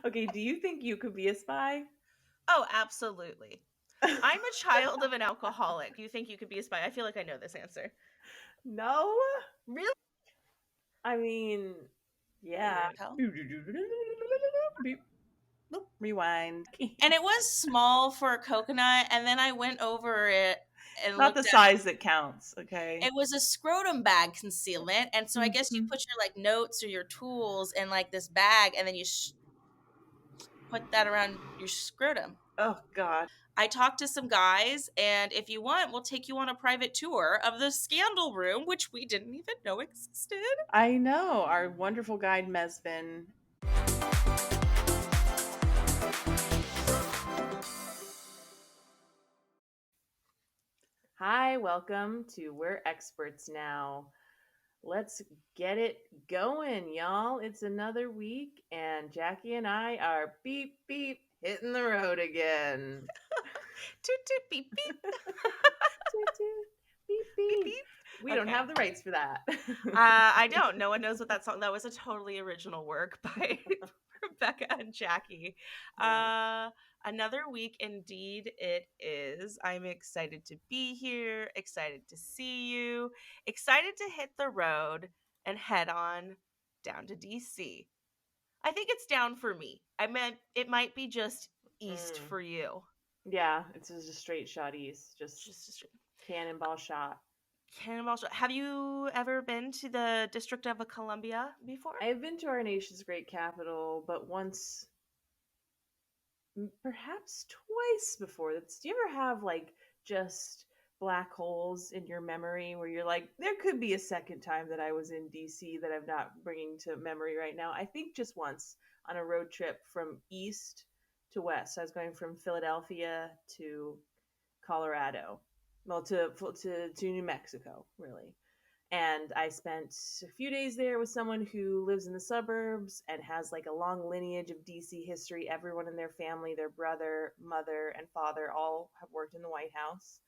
Okay, do you think you could be a spy? Oh, absolutely. I'm a child of an alcoholic. You think you could be a spy? I feel like I know this answer. No? Really? I mean, yeah. Hotel? Beep. Nope, rewind. And it was small for a coconut, and then I went over it and Not the looked at size that counts, okay? it was a scrotum bag concealment, and so I guess you Mhm. put your like notes or your tools in like this bag, and then you put that around your scrotum. Oh, God. I talked to some guys, and if you want, we'll take you on a private tour of the scandal room, which we didn't even know existed. I know. Our wonderful guide, Mesvin. Hi, welcome to We're Experts Now. Let's get it going, y'all. It's another week, and Jackie and I are beep, beep, hitting the road again. Toot toot beep beep Toot, toot, beep, beep beep. beep. We don't Okay. have the rights for that. I don't. No one knows what that song. That was a totally original work by Rebecca and Jackie. Yeah. Another week, indeed, it is. I'm excited to be here. Excited to see you. Excited to hit the road and head on down to DC. I think it's down for me. I meant it might be just east Mm. for you. Yeah, it's just a straight shot east, just Just cannonball shot. Cannonball Shot. Have you ever been to the District of Columbia before? I've been to our nation's great capital, but once, perhaps twice before. Do you ever have like just black holes in your memory where you're like, there could be a second time that I was in DC that I'm not bringing to memory right now? I think just once on a road trip from east to west. I was going from Philadelphia to Colorado, well, to New Mexico, really. And I spent a few days there with someone who lives in the suburbs and has like a long lineage of DC history. Everyone in their family, their brother, mother, and father, all have worked in the White House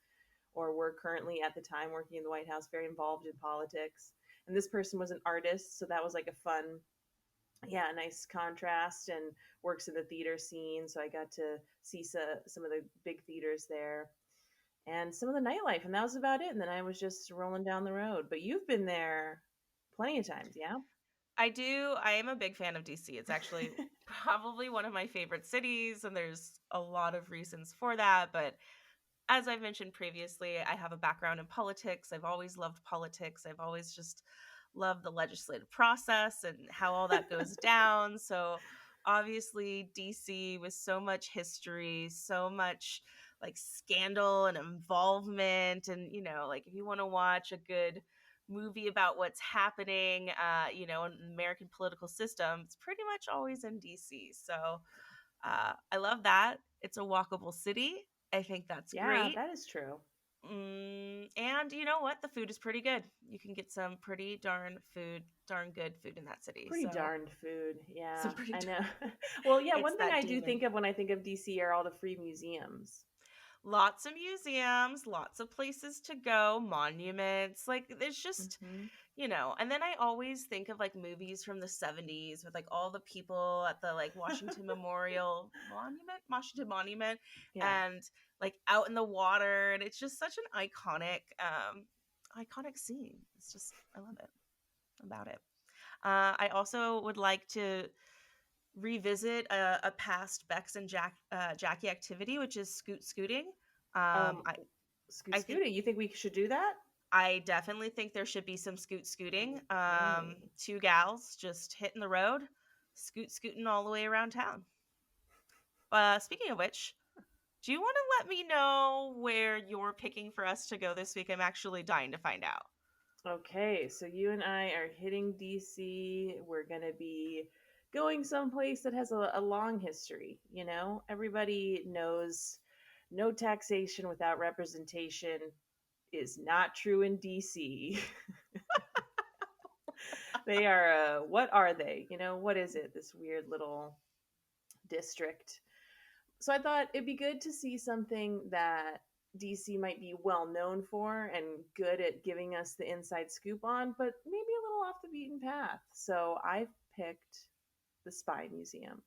or were currently at the time working in the White House, very involved in politics. And this person was an artist, so that was like a fun, yeah, a nice contrast, and works in the theater scene. So I got to see some of the big theaters there and some of the nightlife, and that was about it. And then I was just rolling down the road. But you've been there plenty of times, yeah? I do. I am a big fan of DC. It's actually probably one of my favorite cities, and there's a lot of reasons for that. But as I've mentioned previously, I have a background in politics. I've always loved politics. I've always just loved the legislative process and how all that goes down. So obviously, DC with so much history, so much like scandal and involvement. And, like if you want to watch a good movie about what's happening, in the American political system, it's pretty much always in DC. So I love that. It's a walkable city. I think that's Yeah, great. that is true. And you know what? The food is pretty good. You can get some pretty darn good food in that city. Pretty So darned food. some Yeah, pretty I darn. know. Well, yeah, It's one thing that I do demon. think of when I think of DC are all the free museums. Lots of museums, lots of places to go, monuments. Like there's just, Hmm. and then I always think of like movies from the 70s with like all the people at the like Washington Monument Yeah. and like out in the water, and it's just such an iconic scene. It's just I love it about it. I also would like to revisit a past Bex and Jackie activity, which is scooting. Um, Um, I Scoot I think Scooty, you think we should do that? I definitely think there should be some scooting. Mm. Two gals just hitting the road, scooting all the way around town. Speaking of which, do you want to let me know where you're picking for us to go this week? I'm actually dying to find out. Okay, so you and I are hitting DC. We're going to be going someplace that has a long history. You know, everybody knows no taxation without representation is not true in DC. They are, what are they? You know, what is it? This weird little district. So I thought it'd be good to see something that DC might be well known for and good at giving us the inside scoop on, but maybe a little off the beaten path. So I've picked the Spy Museum.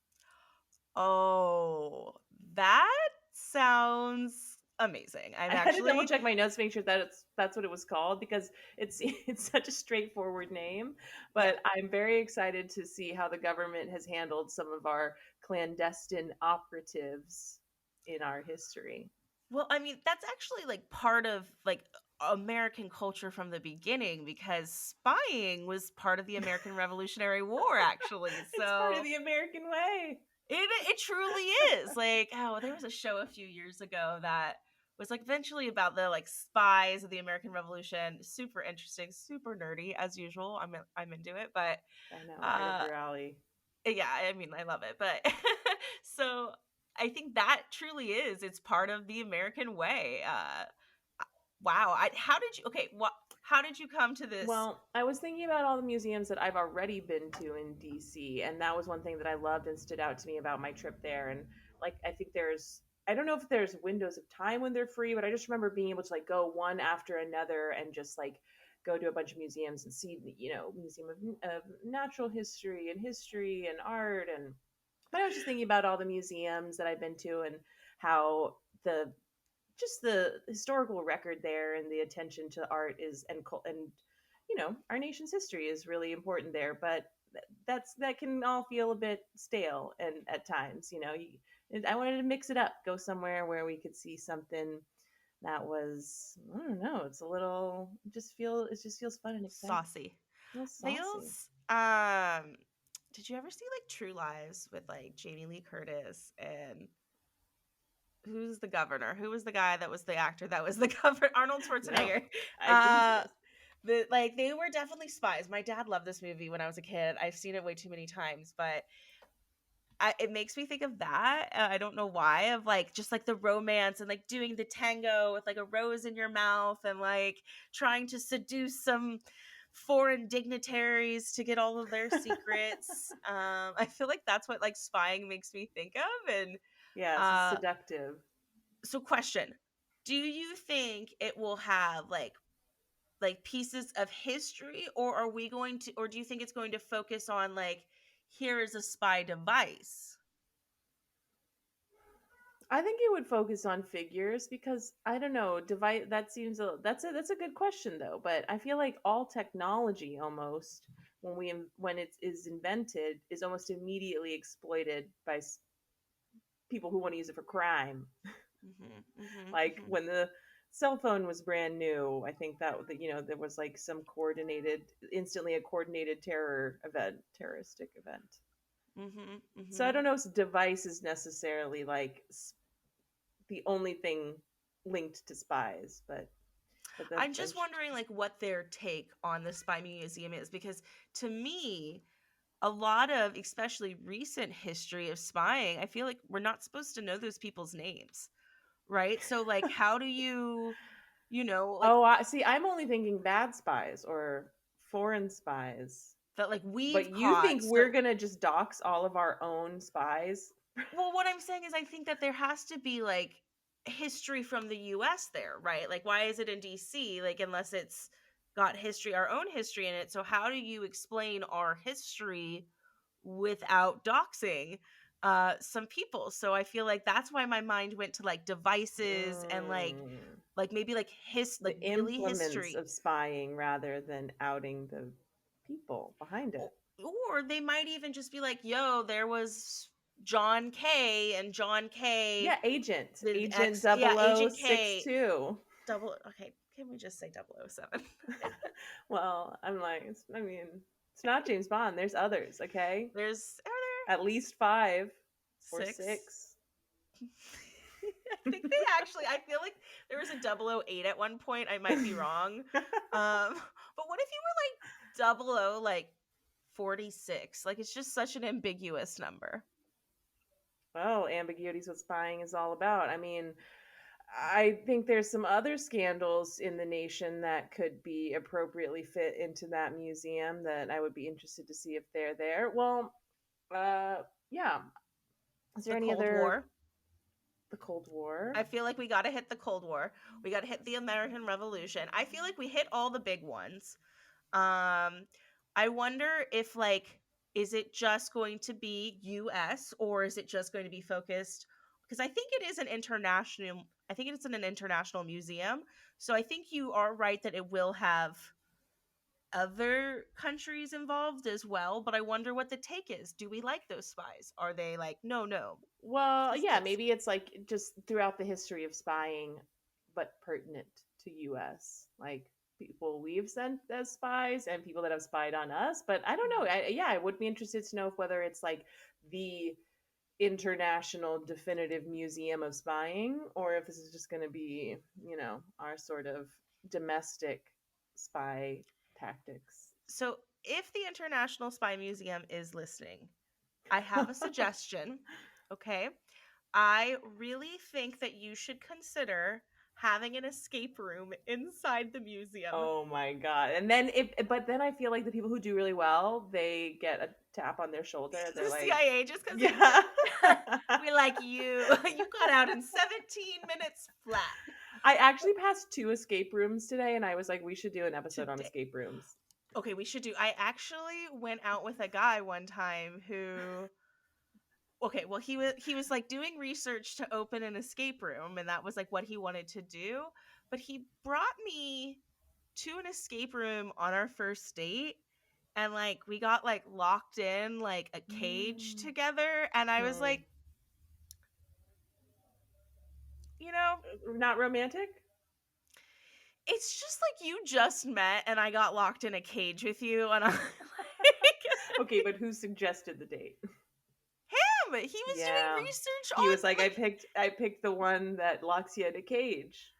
Oh, that sounds amazing. I'm I had to double actually, check my notes to make sure that that's what it was called because it's it's such a straightforward name. yeah. But I'm very excited to see how the government has handled some of our clandestine operatives in our history. Well, I mean, that's actually like part of like American culture from the beginning because spying was part of the American Revolutionary War, actually. It's part of So the American way. it truly is. Like, oh, there was a show a few years ago that was like eventually about the like spies of the American Revolution. Super interesting, super nerdy as usual. I'm into it, but I know, right up uh your alley. yeah, I mean, I love it, but so I think that truly is it's part of the American way. Wow. How did you okay, what how did you come to this? Well, I was thinking about all the museums that I've already been to in DC, and that was one thing that I loved and stood out to me about my trip there. And like, I think I don't know if there's windows of time when they're free, but I just remember being able to like go one after another and just like go to a bunch of museums and see, Museum of Natural History and art. And but I was just thinking about all the museums that I've been to and how the just the historical record there and the attention to art is and our nation's history is really important there, but that can all feel a bit stale and at times, and I wanted to mix it up, go somewhere where we could see something that was, I don't know, it's a little, it just feels fun and exciting, Saucy. a little saucy. Feels did you ever see like True Lies with like Jamie Lee Curtis and who's the governor? Who was the guy that was the actor that was the governor? Arnold No, Schwarzenegger. I didn't see Uh this. they were definitely spies. My dad loved this movie when I was a kid. I've seen it way too many times, but it makes me think of that. I don't know why. Of like just like the romance and like doing the tango with like a rose in your mouth and like trying to seduce some foreign dignitaries to get all of their secrets. I feel like that's what like spying makes me think of. And Yes, it's uh, seductive. so, question: do you think it will have like pieces of history, or are we going to, or do you think it's going to focus on like here is a spy device? I think it would focus on figures because I don't know, device that seems that's a good question though, but I feel like all technology almost when it is invented is almost immediately exploited by people who want to use it for crime. Mm-hmm, mm-hmm, Like mm-hmm. when the cell phone was brand new, I think there was like some instantly a coordinated terroristic event. Mhm, So I mhm. don't know if device is necessarily like the only thing linked to spies, but I'm that's just interesting. wondering like what their take on the spy museum is because to me, a lot of especially recent history of spying, I feel like we're not supposed to know those people's names, right? So like how do like Oh, I see. I'm only thinking bad spies or foreign spies. that like we've But you think caught. we're So gonna just dox all of our own spies? well, what I'm saying is I think that there has to be like history from the US there, right? Like why is it in DC like unless it's got history, our own history in it. So how do you explain our history without doxing some people? So I feel like that's why my mind went to like devices and Mm, like maybe like like the really implements history. of spying rather than outing the people behind O- it. or they might even just be like, yo, there was John K and John K Yeah, Agent with Agent X, yeah, Agent K 0062. double, okay, can we just say 007? Well, I mean, it's not James Bond. There's others, okay? There's, are there At least five or 6? six. I think they actually, I feel like there was a 008 at one point. I might be wrong. But what if you were like 00 like 46? Like it's just such an ambiguous number. Well, ambiguity is what spying is all about. I mean, I think there's some other scandals in the nation that could be appropriately fit into that museum that I would be interested to see if they're there. Well, uh, yeah. Is there The any Cold other? War. The Cold War. I feel like we got to hit the Cold War. We got to hit the American Revolution. I feel like we hit all the big ones. I wonder if like Is it just going to be US, or is it just going to be focused, because I think it is an international, I think it's in an international museum. So I think you are right that it will have other countries involved as well, but I wonder what the take is. Do we like those spies? Are they like, no, no, Well, this yeah, this? maybe it's like just throughout the history of spying, but pertinent to US. Like people we've sent as spies and people that have spied on us. But I don't know. Mhm. Yeah, I would be interested to know if whether it's like the international definitive museum of spying or if this is just going to be, our sort of domestic spy tactics. So if the International Spy Museum is listening, I have a suggestion. Okay. I really think that you should consider having an escape room inside the museum. Oh my god. And then but then I feel like the people who do really well, they get a tap on their shoulder. They're The like, CIA just comes in. yeah. We like you. You got out in 17 minutes flat I actually passed two escape rooms today and I was like, we should do an episode on today. escape rooms. Okay, we should do. I actually went out with a guy one time who, okay, well, he was like doing research to open an escape room, and that was like what he wanted to do, but he brought me to an escape room on our first date, and like we got like locked in like a cage Mm. together, and I was Hmm. like, you know, Not romantic? it's just like you just met and I got locked in a cage with you, and I'm like, Okay, but who suggested the date? him, he was doing Yeah. research He was on like, like, I picked the one that locks you in a cage.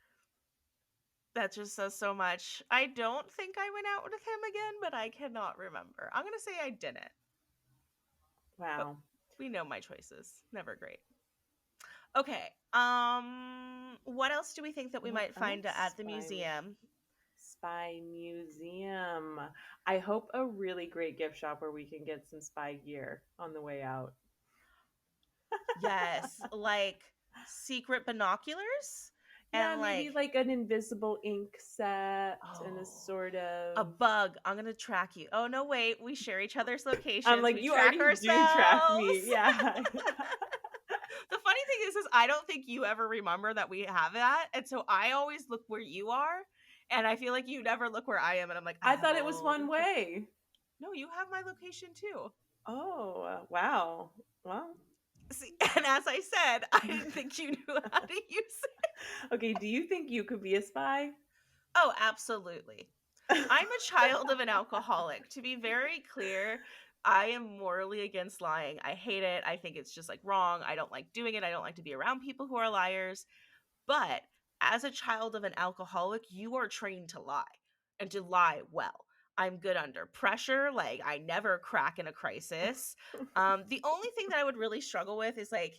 that just says so much. I don't think I went out with him again, but I cannot remember. I'm gonna say I didn't, but Wow. we know my choices. Never great. Okay. What else do we think that we What might find else? at the museum? Spy museum. I hope a really great gift shop where we can get some spy gear on the way out. Yes, like secret binoculars Yeah, and maybe like, like an invisible ink set and a oh, sort a of. bug. I'm gonna track you. Oh no, wait, we share each other's I'm locations. like, We you track already do track ourselves. me. Yeah. The funny thing is I don't think you ever remember that we have that, and so I always look where you are, and I feel like you never look where I am, and I'm like, I thought it was oh, one way. no, you have my location too. Oh, wow. Well, See, and as I said, I didn't think you knew how to use it. okay, do you think you could be a spy? Oh, absolutely. I'm a child of an alcoholic. To be very clear, I am morally against lying. I hate it. I think it's just like wrong. I don't like doing it. I don't like to be around people who are liars. But as a child of an alcoholic, you are trained to lie and to lie well. I'm good under pressure. Like, I never crack in a crisis. The only thing that I would really struggle with is like,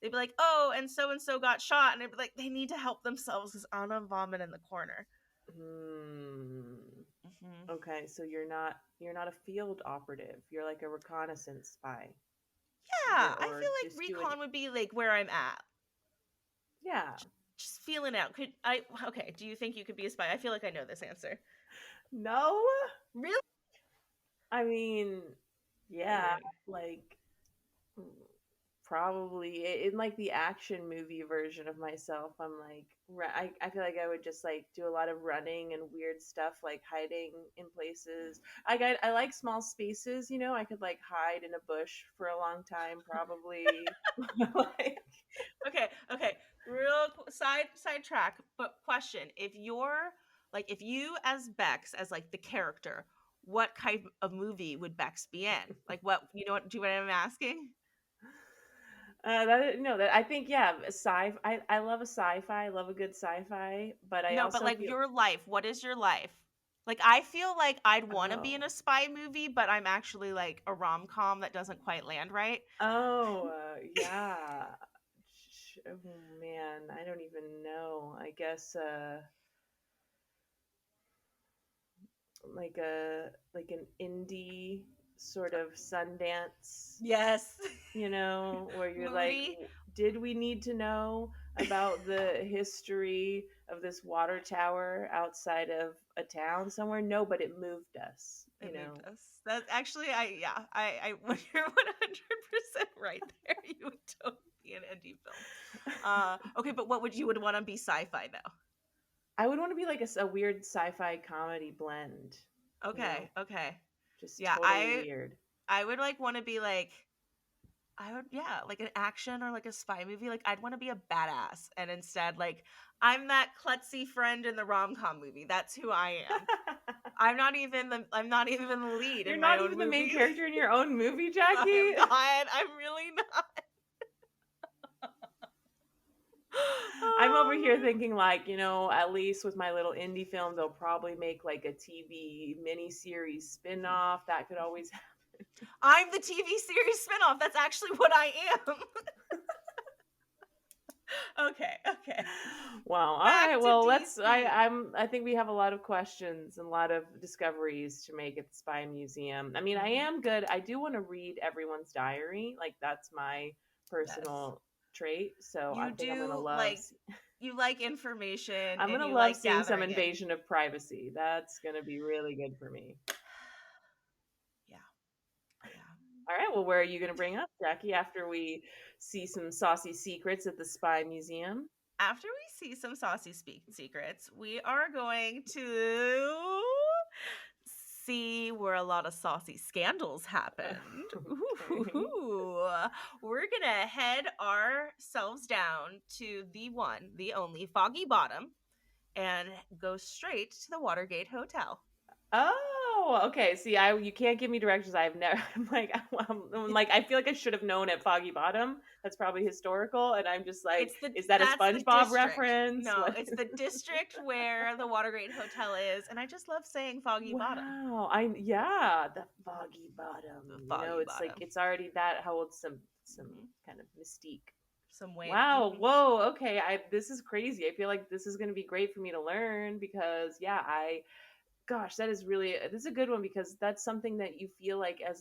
they'd be like, oh, and so got shot. And I'd be like, they need to help themselves because I'm going to vomit in the corner. Hmm. Hmm. Okay, so you're not a field operative. You're like a reconnaissance spy. Yeah, I Or feel like just doing. recon would be like where I'm at. Yeah. Just feeling out. Could I, okay, do you think you could be a spy? I feel like I know this answer. No? Really? I mean, yeah, Okay. like mm, probably in like the action movie version of myself. I'm like, I feel like I would just like do a lot of running and weird stuff, like hiding in places. I like small spaces, I could like hide in a bush for a long time, probably. Like, Okay, okay. Real sidetrack, but question: If you're like, if you as Bex, as like the character, what type of movie would Bex be in? Like, what, you know what? Do you know what I'm asking? that no, that I think, yeah, I love a sci-fi. I love a good sci-fi, but I No, but also like feel. your life. What is your life? Like, I feel like I'd want to be in Oh. a spy movie, but I'm actually like a rom com that doesn't quite land right. Oh, yeah. Oh man, I don't even know. I guess like an indie sort of Sundance, Yes. where you're like, Moody. did we need to know about the history of this water tower outside of a town somewhere? No, but it moved us. you It moved know. us. That's actually, when you're 100% right there, you would totally be an indie film. Okay, but what would you would want to be sci-fi though? I would want to be like a weird sci-fi comedy blend, you know, Okay, okay. just Yeah, totally weird. I would like want to be like I would yeah, like an action or like a spy movie. Like I'd want to be a badass and instead like I'm that klutzy friend in the rom-com movie. That's who I am. I'm not even the lead You're in my not own even the main movie. character in your own movie, I Jackie. am not. I'm really not. I'm over here Oh, thinking like, at least with my little indie film, they'll probably make like a TV miniseries spin-off. That could always I'm the TV series spinoff. That's actually what I am. Okay, okay. Wow. All Back right. to Well, DC. I think we have a lot of questions and a lot of discoveries to make at the Spy Museum. I mean, I Hmm. am good. I do want to read everyone's diary. Like that's my Yes. personal trait. So I You think I'm gonna do love. like you like information I'm and gonna you love like seeing some gathering it. invasion of privacy. That's gonna be really good for me. Yeah, yeah. All right. Well, where are you gonna bring up, Jackie? After we see some saucy secrets at the Spy Museum. After we see some saucy secrets, we are going to see where a lot of saucy scandals happened. Okay. Ooh. We're going to head ourselves down to the one, the only Foggy Bottom and go straight to the Watergate Hotel. Oh, okay. See, you can't give me directions. I've never. I'm like I feel like I should have known at Foggy Bottom. That's probably historical, and I'm just like, is that a That's the SpongeBob district. reference? No, What? it's the district where the Watergate Hotel is, and I just love saying Foggy Bottom. Wow. Yeah, the Foggy Bottom. The Foggy It's like Bottom. it's already that holds some Hmm. kind of mystique. Some weight. Wow. Hmm. Whoa. Okay. This is crazy. I feel like this is going to be great for me to learn because yeah, gosh, that is really this is a good one because that's something that you feel like I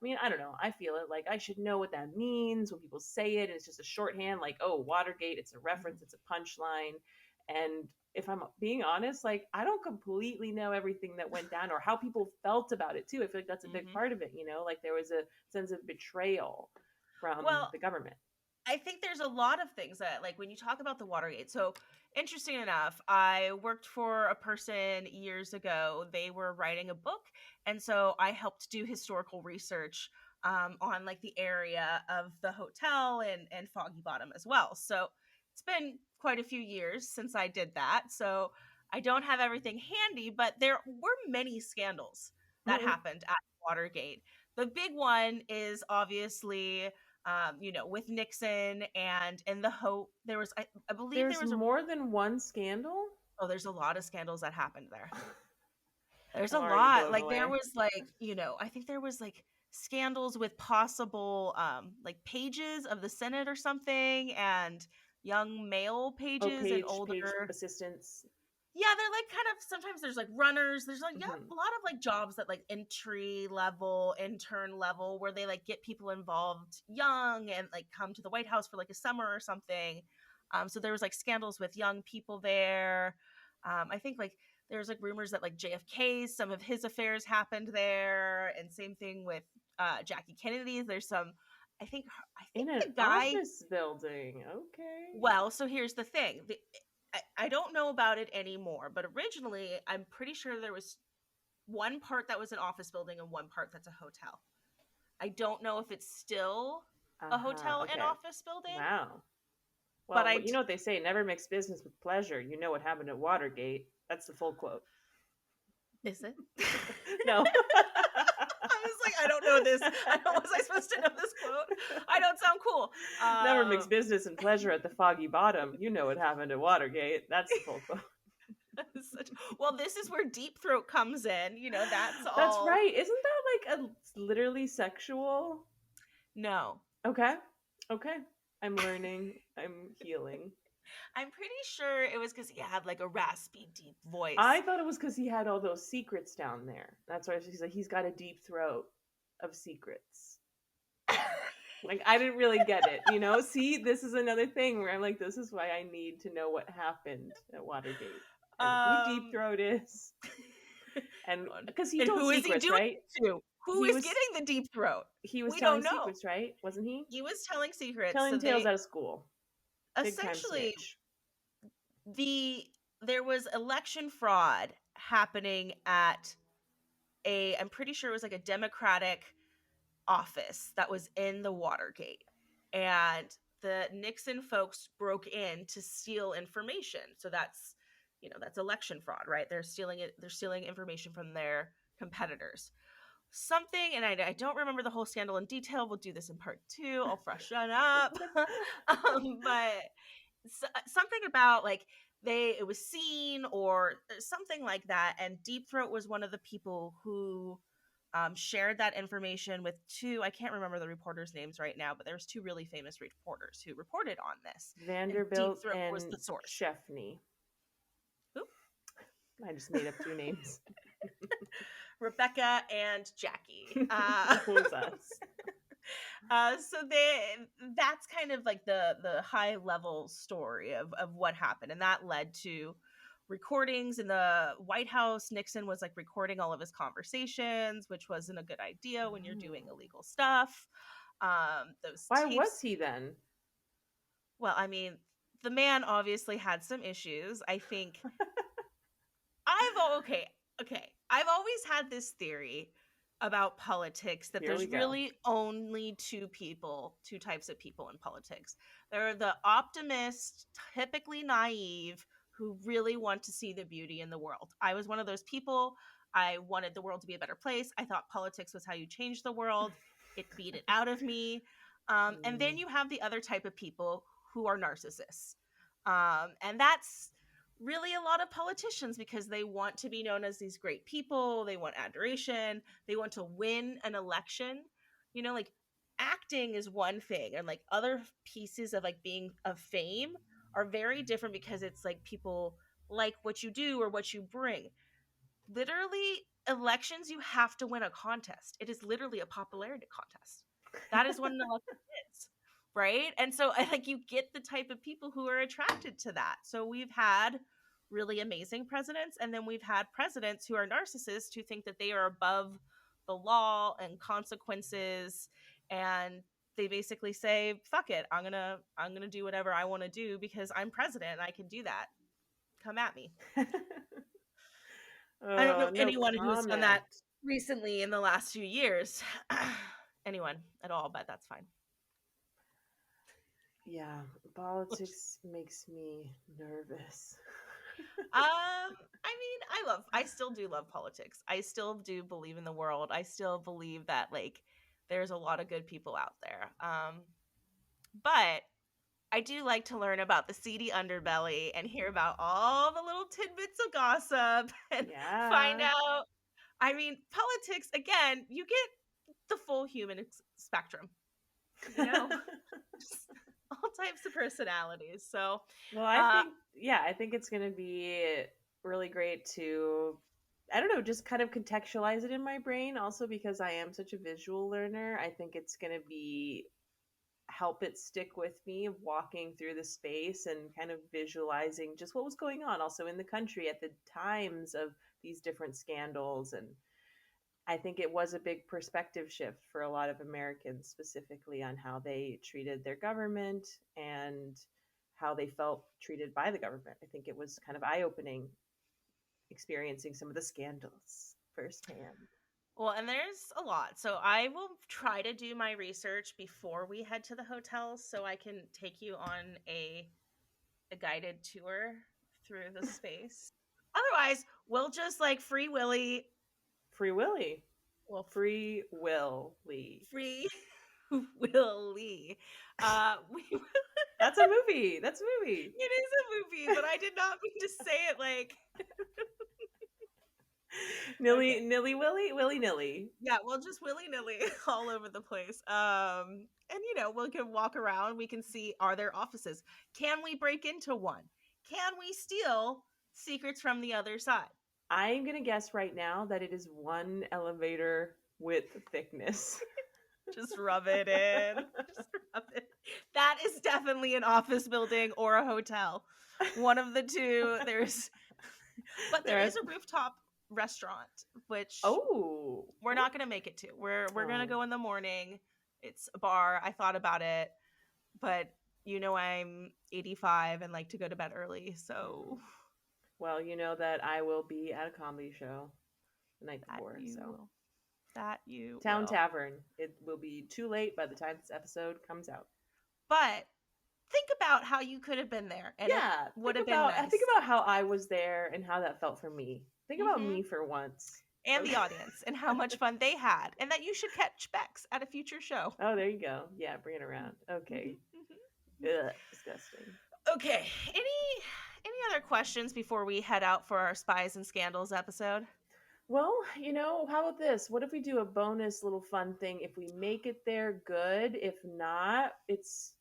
mean, I don't know, I feel it like I should know what that means when people say it and it's just a shorthand like, oh, Watergate, it's a reference, it's a punchline. And if I'm being honest, like I don't completely know everything that went down or how people felt about it too. I feel like that's a big Hmm. part of it, like there was a sense of betrayal from Well, the government. I think there's a lot of things that, like, when you talk about the Watergate. So, interesting enough, I worked for a person years ago. They were writing a book. And so I helped do historical research on, like, the area of the hotel and Foggy Bottom as well. So, it's been quite a few years since I did that. So, I don't have everything handy, but there were many scandals that Mm-hmm. happened at Watergate. The big one is obviously with Nixon and in the Hope. There was, I believe there There's was more than one scandal. there's a lot of scandals that happened there. There's I'm a already lot. blown Like there away. was like, I think there was like scandals with possible like pages of the Senate or something and young male Oh, pages and page older. assistants. Yeah, they're like kind of sometimes there's like runners. There's like Hmm. a lot of like jobs that like entry level, intern level where they like get people involved young and like come to the White House for like a summer or something. So there was like scandals with young people there. I think like there was like rumors that like JFK's some of his affairs happened there, and same thing with Jackie Kennedy's. There's some. I think In an the guy. office building. Okay. Well, so here's the thing. I don't know about it anymore, but originally I'm pretty sure there was one part that was an office building and one part that's a hotel. I don't know if it's still a Uh-huh. hotel and Okay. office building, Wow. but Well, you know what they say, never mix business with pleasure. You know what happened at Watergate. That's the full quote. is it? No. I was like, I don't know this. Was I supposed to know this quote? I don't sound cool. Never mix business and pleasure at the Foggy Bottom. You know what happened at Watergate. That's the full quote. Well, this is where Deep Throat comes in. That's That's all. right. Isn't that like a literally sexual? No, Okay. Okay. I'm learning. I'm healing. I'm pretty sure it was because he had like a raspy, deep I voice. thought it was because he had all those secrets down there. That's why she's like, he's got a deep throat of secrets. Like, I didn't really get it. See, this is another thing where I'm like, this is why I need to know what happened at Watergate and who Deep um, Throat is. And because he And told who is he secrets, doing right? it to? Who He is was getting the deep throat? he was We telling don't know. secrets, right? Wasn't he? He was telling secrets. So Telling tales they out of school. Big time essentially snitch. there was election fraud happening at I'm pretty sure it was like a Democratic office that was in the Watergate. And the Nixon folks broke in to steal information. So that's, that's election fraud, right? They're stealing it. They're stealing information from their competitors. Something, and I don't remember the whole scandal in detail. We'll do this in part 2. I'll freshen up. But something about like it was seen or something like that, and Deep Throat was one of the people who shared that information with two, I can't remember the reporters' names right now, but there was two really famous reporters who reported on this, and Deep Vanderbilt Throat was and the source. Chefney. Oop. I just made up 2 names. Rebecca and Jackie. That was us. So that's kind of like the high level story of what happened, and that led to recordings in the White House. Nixon was like recording all of his conversations, which wasn't a good idea when you're doing illegal stuff. Those Why was tapes. he then? Well, I mean, the man obviously had some issues. I think okay. I've always had this theory about politics that Here we there's go. really only two types of people in politics. There are the optimist, typically naive, who really want to see the beauty in the world. I was one of those people. I wanted the world to be a better place. I thought politics was how you change the world. It beat it out of me. And then you have the other type of people who are narcissists. And that's really a lot of politicians because they want to be known as these great people. They want adoration. They want to win an election. Like acting is one thing, and like other pieces of like being of fame are very different because it's like people like what you do or what you bring. Literally, elections, you have to win a contest. It is literally a popularity contest. That is what an election is, right? And so I think you get the type of people who are attracted to that. So we've had really amazing presidents, and then we've had presidents who are narcissists who think that they are above the law and consequences, and they basically say, fuck it, I'm gonna do whatever I want to do because I'm president and I can do that. Come at me. I don't know No anyone who's done comment. that recently in the last few years. Anyone at all, but that's fine. Yeah, politics makes me nervous. I still do love politics. I still do believe in the world. I still believe that like there's a lot of good people out there. But I do like to learn about the seedy underbelly and hear about all the little tidbits of gossip and find Yeah. out. I mean, politics, again, you get the full human spectrum, you know, just all types of personalities. So, Well, uh, I think it's going to be really great to, I don't know, just kind of contextualize it in my brain. Also, because I am such a visual learner, I think it's going to be help it stick with me of walking through the space and kind of visualizing just what was going on also in the country at the times of these different scandals. And I think it was a big perspective shift for a lot of Americans, specifically on how they treated their government and how they felt treated by the government. I think it was kind of eye opening experiencing some of the scandals firsthand. well, and there's a lot. So I will try to do my research before we head to the hotel so I can take you on a guided tour through the space. Otherwise, we'll just like free Willy. Free Willy. Well, Free Willy. free Willy. We That's a movie. That's a movie. It is a movie, but I did not mean to say it like Nilly, okay. Nilly Willy, Willy Nilly. Yeah, we'll just willy-nilly all over the place. And we can walk around, we can see, are there offices? Can we break into one? Can we steal secrets from the other side? I'm gonna guess right now that it is one elevator width thickness. Just rub it in. Just rub it. That is definitely an office building or a hotel. One of the two. But there is a rooftop restaurant, which Oh. we're not going to make it to. We're going to Oh. go in the morning. It's a bar. I thought about it, but I'm 85 and like to go to bed early, Mhm. so Well, you know that I will be at a comedy show the night that before, you so will. That you Town will. Tavern. It will be too late by the time this episode comes out. But think about how you could have been there and it Yeah, would have been think nice. about how I was there and how that felt for me. Think about Mhm. me for once. And the Okay. audience and how much fun they had and that you should catch Bex at a future show. Oh, there you go. Yeah, bring it around. Mhm. Okay. Mhm. Ugh, disgusting. Okay. Any other questions before we head out for our Spies and Scandals episode? Well, how about this? What if we do a bonus little fun thing? If we make it there, good. If not, it's,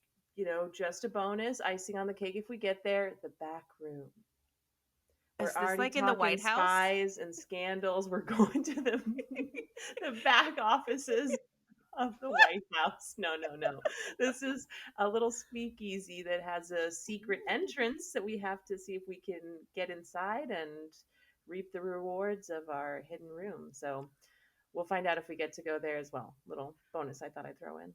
just a bonus, icing on the cake if we get there, the back room. We're Is this already like in the talking White House? spies and scandals. We're going to the back offices of the White House. No, no, no. This is a little speakeasy that has a secret entrance that we have to see if we can get inside and reap the rewards of our hidden room. So we'll find out if we get to go there as well. Little bonus I thought I'd throw in.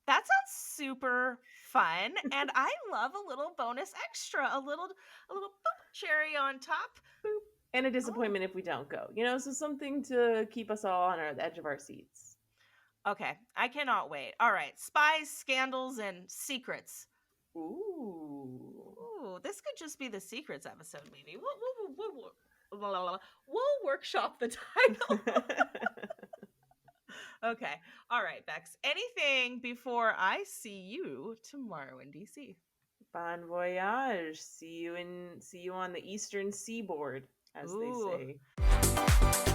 That sounds super fun, and I love a little bonus extra, a little boop, cherry on top. Boop. And a Oh, disappointment if we don't go. So something to keep us all on the edge of our seats. okay. I cannot wait. All right, spies, scandals, and secrets. Ooh. Ooh, this could just be the secrets episode, maybe. We'll workshop the title. Okay. All right, Bex. Anything before I see you tomorrow in DC? Bon voyage. See you on the eastern seaboard, as they Ooh. say.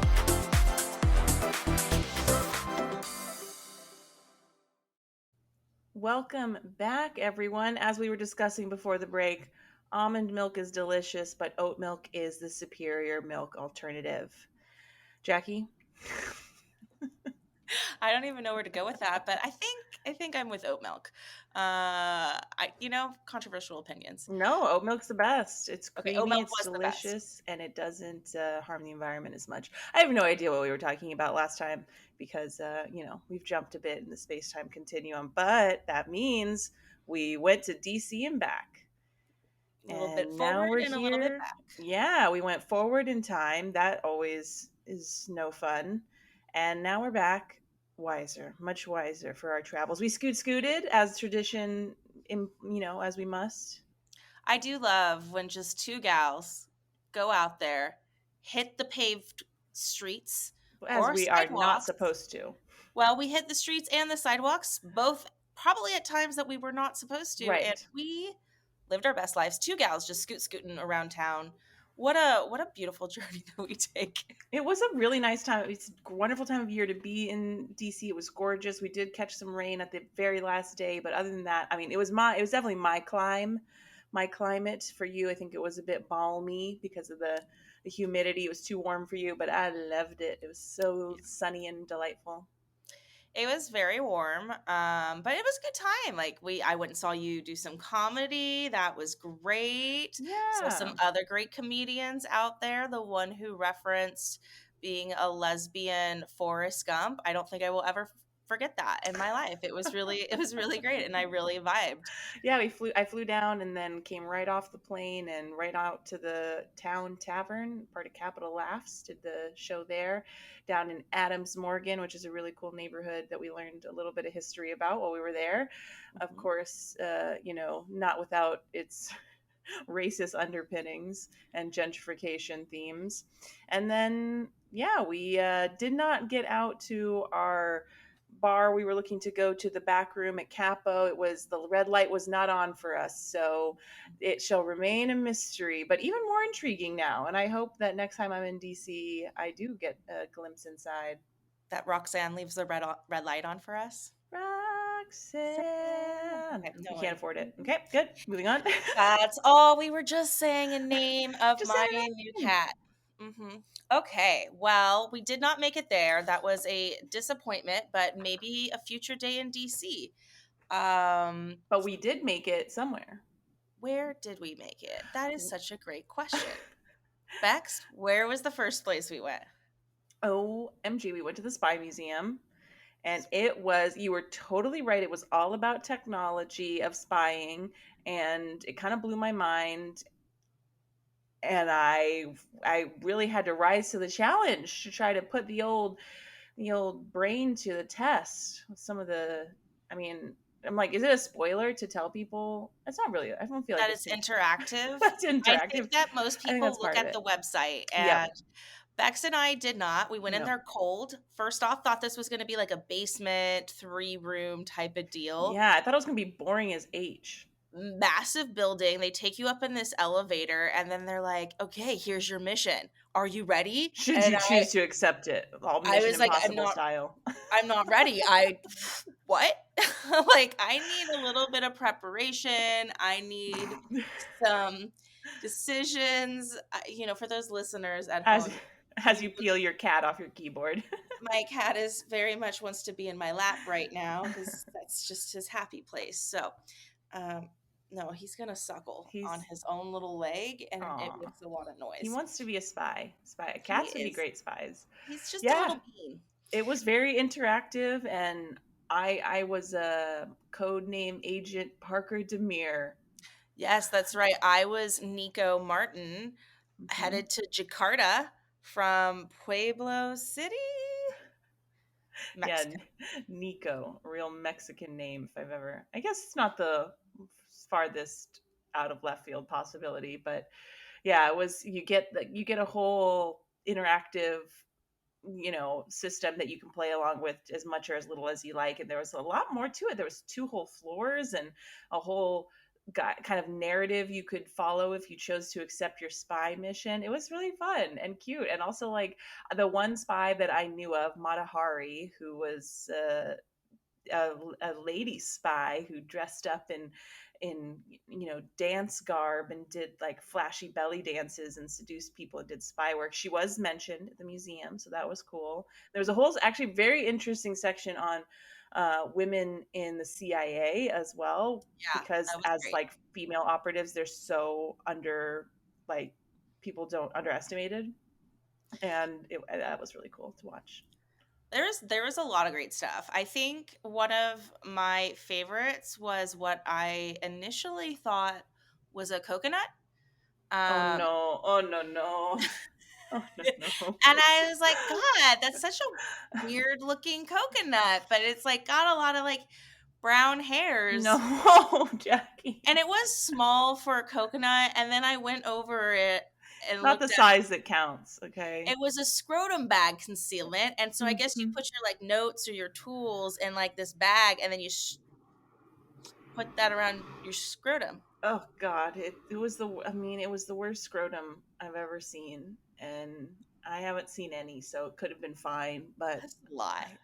Welcome back, everyone. As we were discussing before the break, almond milk is delicious, but oat milk is the superior milk alternative. Jackie? I don't even know where to go with that, but I think I'm with oat milk. Controversial opinions. No, oat milk's the best. It's Okay, oat creamy, milk it's was the best. delicious, and it doesn't harm the environment as much. I have no idea what we were talking about last time because, we've jumped a bit in the space time continuum, but that means we went to DC and back. A little bit And now forward we're and a little bit here. back. Yeah, we went forward in time. That always is no fun. And now we're back wiser, much wiser for our travels. We scooted as tradition, as we must. I do love when just two gals go out there, hit the paved streets As or we are not sidewalks. supposed to. Well, we hit the streets and the sidewalks, both probably at times that we were not supposed to, and Right. we lived our best lives. Two gals just scooting around town. What a beautiful journey that we take. It was a really nice time. It's a wonderful time of year to be in DC. It was gorgeous. We did catch some rain at the very last day, but other than that, I mean, it was definitely my climate. For you, I think it was a bit balmy because of the humidity. It was too warm for you, but I loved it. It was so sunny and delightful. It was very warm, but it was a good time. I went and saw you do some comedy. That was great. Saw some Yeah. other great comedians out there. The one who referenced being a lesbian Forrest Gump. I don't think I will ever forget that in my life. It was really great, and I really vibed. Yeah, I flew down and then came right off the plane and right out to the Town Tavern, part of Capital Laughs. Did the show there down in Adams Morgan, which is a really cool neighborhood that we learned a little bit of history about while we were there. Of Mhm. course, not without its racist underpinnings and gentrification themes. And then, yeah, we did not get out to our bar. We were looking to go to the back room at Capo. The red light was not on for us. So it shall remain a mystery, but even more intriguing now. And I hope that next time I'm in DC, I do get a glimpse inside. That Roxanne leaves the red light on for us. Roxanne. Okay, no We can't one. afford it. Okay, good. Moving on. That's all. We were just saying a name of Just my saying new it. cat. Okay, well, we did not make it there. That was a disappointment, but maybe a future day in DC. Um, But we did make it somewhere. where did we make it? That is such a great question. Bex, where was the first place we went? OMG, we went to the Spy Museum. And it was, you were totally right. It was all about technology of spying, and it kind of blew my mind. And I really had to rise to the challenge to try to put the old brain to the test with some of the. I mean, I'm like, is it a spoiler to tell people? It's not really. I don't feel like That it's it's interactive. that's I interactive. think that most I think people that's look part of at it. the website, and Yep. Bex and I did not. We went in No. there cold. First off, thought this was going to be like a basement, 3-room type of deal. Yeah, I thought it was gonna be boring as H. Massive building. They take you up in this elevator, and then they're like, "Okay, here's your mission. Are you ready?" Should And you choose to accept it, all I Mission was like, Impossible style. I'm not ready. What? Like, I need a little bit of preparation. I need some decisions. For those listeners at as home, as you you peel your cat off your keyboard. my cat is very much wants to be in my lap right now because that's just his happy place. So, um, no, he's gonna suckle on He's his own little leg, and it aw. makes a lot of He noise. wants to be a spy. Spy. He Cats would be is. great spies. He's just a Yeah, little bean. it was very interactive, and I was a code name Agent Parker Demir. Yes, that's right. I was Nico Martin, Hmm. headed to Jakarta from Pueblo City, Yeah, Mexico. Nico, a real Mexican name if I've ever. I guess it's not the farthest out of left field possibility, but yeah, it was. You get a whole interactive system that you can play along with as much or as little as you like, and there was a lot more to it. There was 2 whole floors and a whole kind of narrative you could follow if you chose to accept your spy mission. It was really fun and cute, and also like the one spy that I knew of, Matahari, who was a lady spy who dressed up in dance garb and did like flashy belly dances and seduced people and did spy work. She was mentioned at the museum, so that was cool. There was a whole actually very interesting section on women in the CIA as well, Yeah, because that was as great. like female operatives, they're so under, like, people don't underestimated, and that was really cool to watch. There was a lot of great stuff. I think one of my favorites was what I initially thought was a coconut. Oh Um, no! Oh no no! Oh no no! and I was like, God, that's such a weird looking coconut, but it's like got a lot of like brown hairs. No, Jackie. And it was small for a coconut, and then I went over it and Not the looked at size that counts, okay? it was a scrotum bag concealment, and so I guess you Hmm. put your like notes or your tools in like this bag, and then you put that around your scrotum. Oh God, it was I mean, it was the worst scrotum I've ever seen, and I haven't seen any, so it could have been fine, but That's a lie.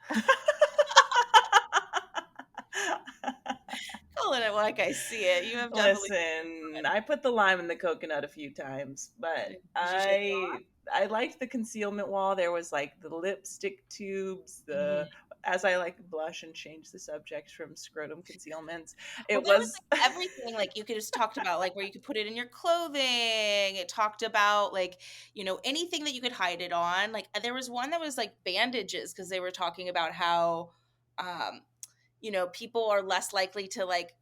Calling it like I see it. You have definitely Listen, I put the lime in the coconut a few times, but did you shake it I liked the concealment wall. There was like the lipstick tubes, off? the as I like blush and change the subject from scrotum concealments. Well, It there was was like everything, like you could just talked about like where you could put it in your clothing. It talked about like, anything that you could hide it on. Like there was one that was like bandages because they were talking about how um, people are less likely to like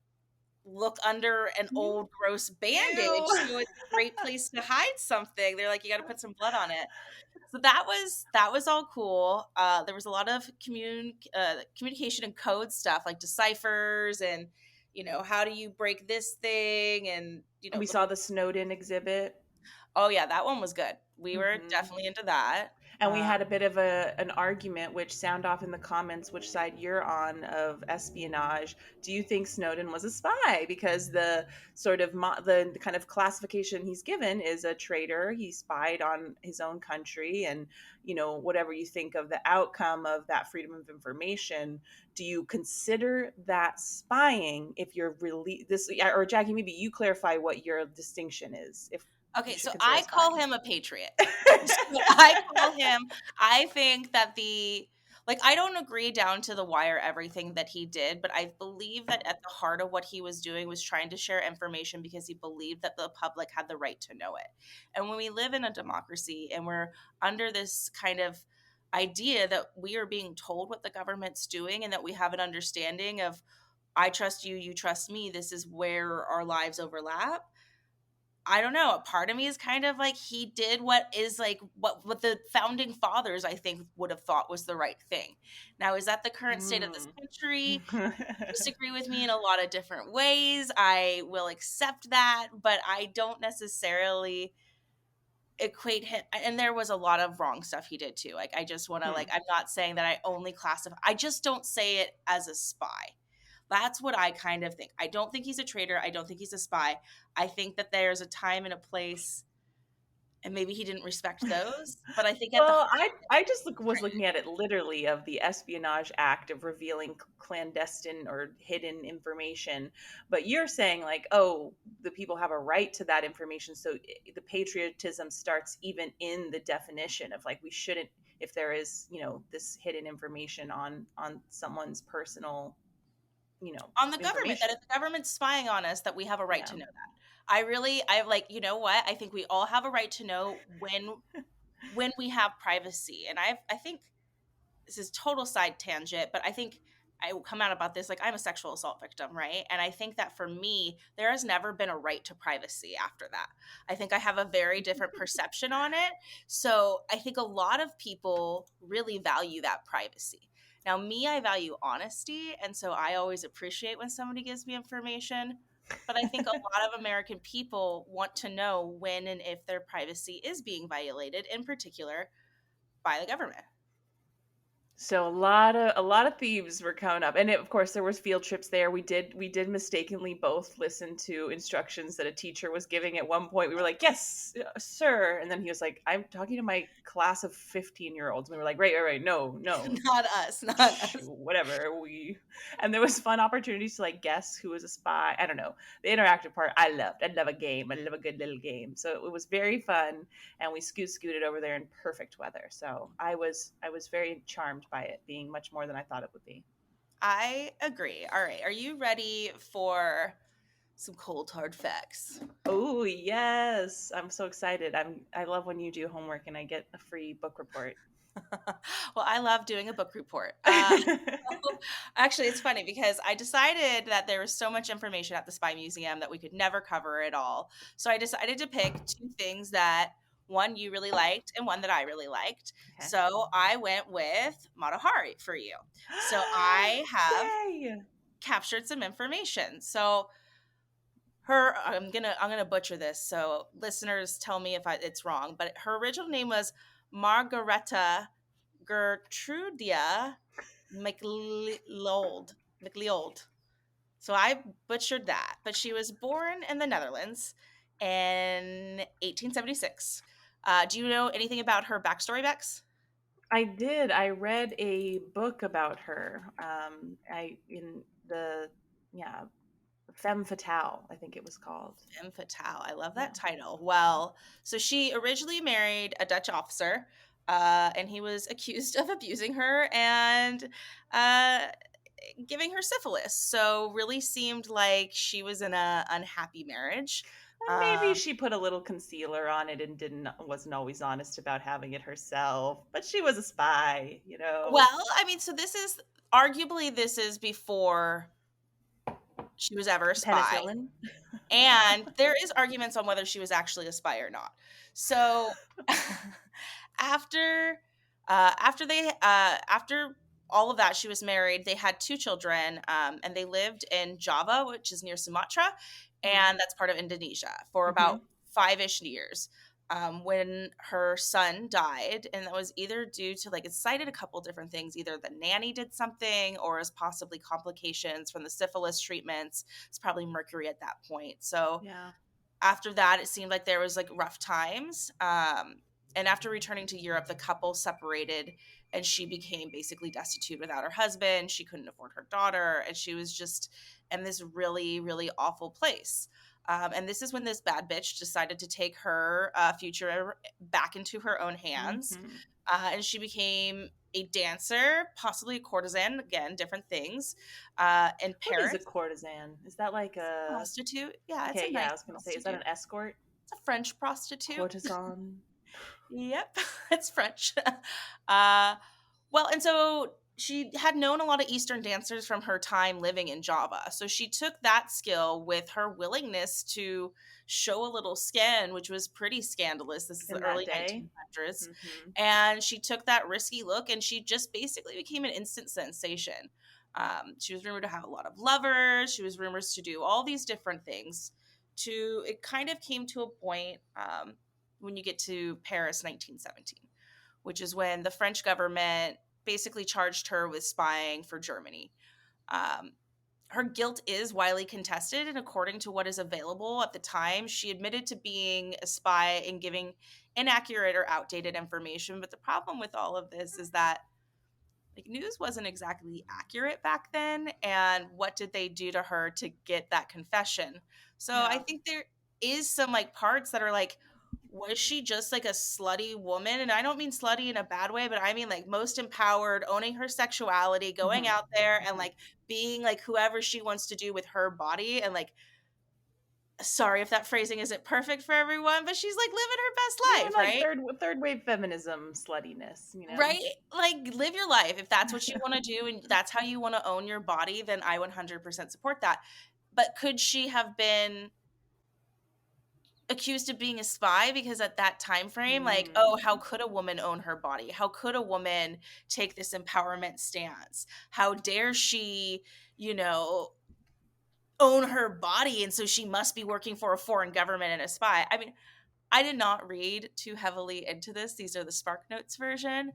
look under an old gross bandage. ew. So it's a great place to hide something. They're like, you gotta put some blood on it. So that was all cool. There was a lot of communication and code stuff like deciphers and how do you break this thing and We saw little. the Snowden exhibit. Oh yeah, that one was good. We were Hmm. definitely into that. And we had a bit of an argument, which sound off in the comments which side you're on of espionage. Do you think Snowden was a spy? Because the sort of the kind of classification he's given is a traitor. He spied on his own country, and whatever you think of the outcome of that freedom of information, do you consider that spying if you're really this? Or Jackie, maybe you clarify what your distinction is, if you Okay, should so consider I call spying. him a patriot. So I call him. I think that the like, I don't agree down to the wire everything that he did, but I believe that at the heart of what he was doing was trying to share information because he believed that the public had the right to know it. And when we live in a democracy and we're under this kind of idea that we are being told what the government's doing and that we have an understanding of, I trust you, you trust me, this is where our lives overlap. I don't know. A part of me is kind of like he did what is like what the founding fathers I think would have thought was the right thing. Now, is that the current state of this Mm. country? Disagree with me in a lot of different ways. I will accept that, but I don't necessarily equate him, and there was a lot of wrong stuff he did too. Like, I just want to, like, Hmm. I'm not saying that I only classify, I just don't say it as a spy. That's what I kind of think. I don't think he's a traitor. I don't think he's a spy. I think that there's a time and a place, and maybe he didn't respect those. But I think at the Well, heart I just was looking at it literally of the Espionage Act of revealing clandestine or hidden information. But you're saying like, oh, the people have a right to that information, so the patriotism starts even in the definition of like we shouldn't, if there is, this hidden information on someone's personal, on the government, that information. if the government's spying on us, that we have a right Yeah. to know that. I like, you know what? I think we all have a right to know when we have privacy. And I think this is total side tangent, but I think I will come out about this, like, I'm a sexual assault victim, right? And I think that for me, there has never been a right to privacy after that. I think I have a very different perception on it. So I think a lot of people really value that privacy. Now, me, I value honesty. And so I always appreciate when somebody gives me information. But I think a lot of American people want to know when and if their privacy is being violated, in particular by the government. So a lot of thieves were coming up, and of course there was field trips there. We did mistakenly both listen to instructions that a teacher was giving at one point. We were like, "Yes, sir," and then he was like, "I'm talking to my class of 15-year-olds." And we were like, "Right, right, right, no, no, Not us, not us. whatever." And there was fun opportunities to like guess who was a spy. I don't know. The interactive part I loved. I love a game. I love a good little game. So it was very fun, and we scooted over there in perfect weather. So I was very charmed by it being much more than I thought it would be. I agree. All right. Are you ready for some cold hard facts? Oh yes, I'm so excited. I love when you do homework and I get a free book report. Well, I love doing a book report. Actually, it's funny because I decided that there was so much information at the Spy Museum that we could never cover it all. So I decided to pick two things that one you really liked and one that I really liked. Okay. So I went with Mata Hari for you. So I have Yay! captured some information. So her, I'm gonna butcher this, so listeners tell me if it's wrong, but her original name was Margareta Gertrudia McLeod. So I butchered that, but she was born in the Netherlands in 1876. Do you know anything about her backstory, Bex? I did. I read a book about her. I in the yeah, Femme Fatale, I think it was called. Femme fatale. I love Yeah. that title. Well, so she originally married a Dutch officer, and he was accused of abusing her and uh, giving her syphilis. So really seemed like she was in a unhappy marriage. And maybe Um, she put a little concealer on it and wasn't always honest about having it herself, but she was a spy. well, I mean, so this is before she was ever a spy. Penicillin. And there is arguments on whether she was actually a spy or not. So after after all of that, she was married. They had two children, and they lived in Java, which is near Sumatra, and that's part of Indonesia, for about Mm-hmm. 5-ish years. When her son died, and that was either due to, like, it cited a couple different things. Either the nanny did something, or as possibly complications from the syphilis treatments. It's probably mercury at that point. So Yeah. after that, it seemed like there was, like, rough times. And after returning to Europe, the couple separated, and she became basically destitute without her husband. She couldn't afford her daughter, and she was just in this really, really awful place. And this is when this bad bitch decided to take her future back into her own hands. Mm-hmm. And she became a dancer, possibly a courtesan, again, different things, in What is Paris. a courtesan? Is that like a Prostitute. Yeah, it's a okay? Yeah, nice I was gonna say, is that prostitute. an escort? It's a French prostitute. Courtesan. Yep, it's French. uh, well, and so she had known a lot of Eastern dancers from her time living in Java. So she took that skill with her willingness to show a little skin, which was pretty scandalous. This is the In that early day. 1900s. Mm-hmm. And she took that risky look and she just basically became an instant sensation. She was rumored to have a lot of lovers. She was rumored to do all these different things. It kind of came to a point when you get to Paris 1917, which is when the French government basically charged her with spying for Germany. Um, her guilt is widely contested, and according to what is available at the time, she admitted to being a spy and giving inaccurate or outdated information. But the problem with all of this is that like news wasn't exactly accurate back then, and what did they do to her to get that confession? So I Yeah. think there is some like parts that are like, was she just like a slutty woman? And I don't mean slutty in a bad way, but I mean like most empowered, owning her sexuality, going Mm-hmm. out there and Mm-hmm. like being like whoever she wants to do with her body. And like, sorry if that phrasing isn't perfect for everyone, but she's like living her best No, life, like right? third wave feminism sluttiness, you know. Right? Like live your life. If that's what you want to do and that's how you want to own your body, then I 100% support that. But could she have been accused of being a spy because at that time frame like, oh, how Mm. could a woman own her body? How could a woman take this empowerment stance? How dare she, you know, own her body and so she must be working for a foreign government and a spy? I mean, I did not read too heavily into this. These are the Spark Notes version.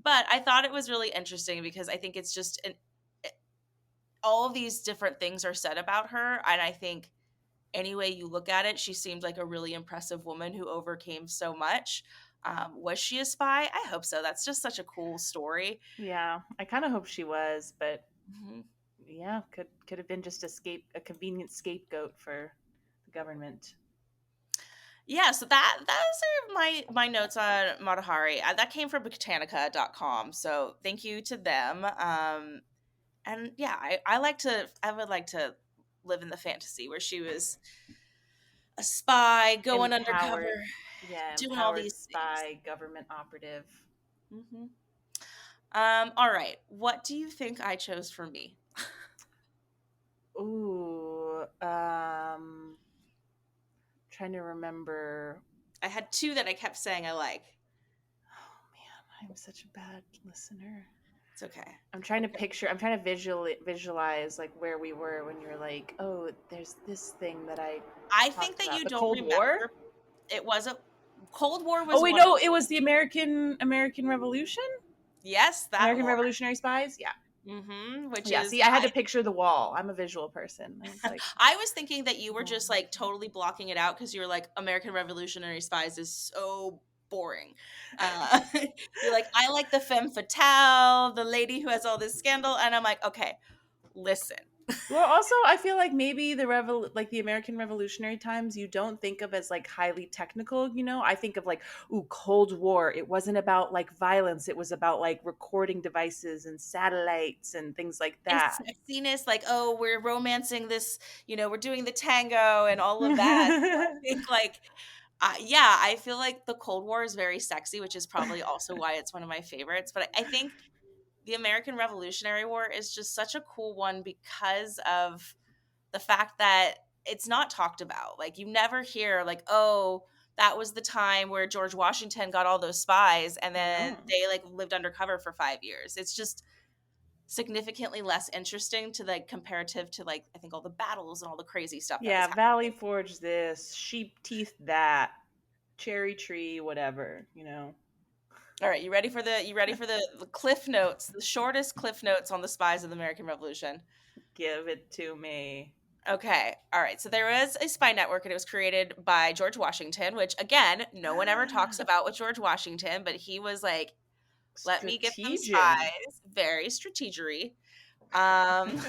But I thought it was really interesting because I think it's just all of these different things are said about her. And I think any way you look at it, she seemed like a really impressive woman who overcame so much. Was she a spy? I hope so. That's just such a cool story. Yeah, I kind of hope she was, but Mhm. yeah, could have been just a convenient scapegoat for the government. Yeah, so those are my notes on Matahari. That came from Botanica.com. So thank you to them. And yeah, I would like to live in the fantasy where she was a spy going undercover, Empowered, yeah, doing all empowered these things. spy government operative. Hmm. All right. What do you think I chose for me? Ooh, trying to remember. I had two that I kept saying I like. Oh man, I'm such a bad listener. It's okay. I'm trying to picture. I'm trying to visualize like where we were when you're like, oh, there's this thing that I I think talked that about. you The don't Cold War. remember. It was a Cold War Oh was wait, one of no, it was the American Revolution. yes, that American war. Revolutionary Spies. Yeah, Which yeah. is See, I had to picture the wall. I'm a visual person. I was like, I was thinking that you were wall. just like totally blocking it out because you were like American Revolutionary Spies is so boring. Uh, you're like I like the femme fatale, the lady who has all this scandal, and I'm like okay, listen. Well, also, I feel like maybe like the American Revolutionary times, you don't think of as like highly technical. You know, I think of like, ooh, Cold War. It wasn't about like violence. It was about like recording devices and satellites and things like And that. sexiness, like oh, we're romancing this, we're doing the tango and all of that. So I think like yeah, I feel like the Cold War is very sexy, which is probably also why it's one of my favorites. But I think the American Revolutionary War is just such a cool one because of the fact that it's not talked about. Like you never hear like, oh, that was the time where George Washington got all those spies and then No. they like lived undercover for 5 years. It's just significantly less interesting to like comparative to like I think all the battles and all the crazy stuff that was Yeah, happening. Valley Forge this, sheep teeth that, cherry tree, whatever, you know. All right, you ready for the cliff notes, the shortest cliff notes on the spies of the American Revolution? Give it to me. Okay. All right. So there was a spy network and it was created by George Washington, which again, no one ever talks about with George Washington, but he was like, let me get some Strategian. spies. Very strategery. Um,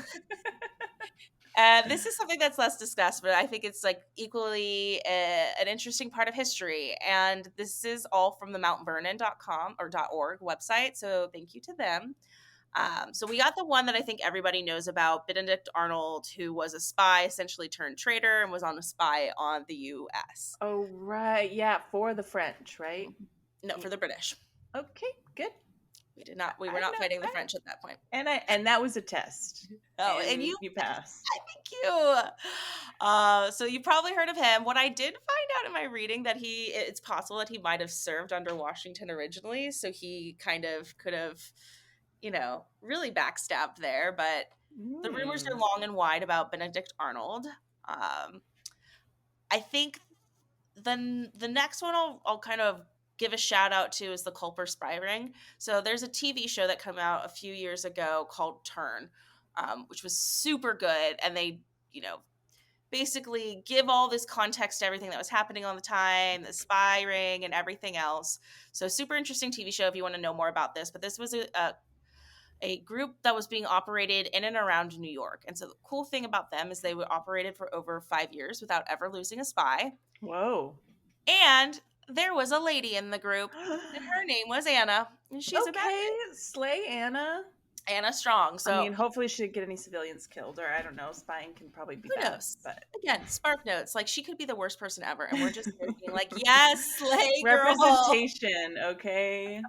And this is something that's less discussed, but I think it's like equally an interesting part of history. And this is all from the mountvernon.com or .org website. So thank you to them. So we got the one that I think everybody knows about, Benedict Arnold, who was a spy, essentially turned traitor, and was on a spy on the U.S. Oh, right. Yeah, for the French, right? No, for the British. Okay, good. We were I not know. fighting the French at that point. And that was a test. Oh, and you passed. thank you. So you probably heard of him. What I did find out in my reading that it's possible that he might have served under Washington originally, so he kind of could have, really backstabbed there. But the rumors are long and wide about Benedict Arnold. I think the next one I'll kind of give a shout out to is the Culper Spy Ring. So there's a TV show that came out a few years ago called Turn, which was super good, and they basically give all this context to everything that was happening on the time, the spy ring and everything else. So super interesting TV show if you want to know more about this. But this was a group that was being operated in and around New York. And so the cool thing about them is they were operated for over 5 years without ever losing a spy. Whoa. And there was a lady in the group, and her name was Anna. And she's a badass. Slay Anna. Anna Strong. So I mean, hopefully she didn't get any civilians killed, or I don't know. Spying can probably be who bad. knows? But again, spark notes. Like she could be the worst person ever, and we're just being like, yes, slay girl. Representation, okay.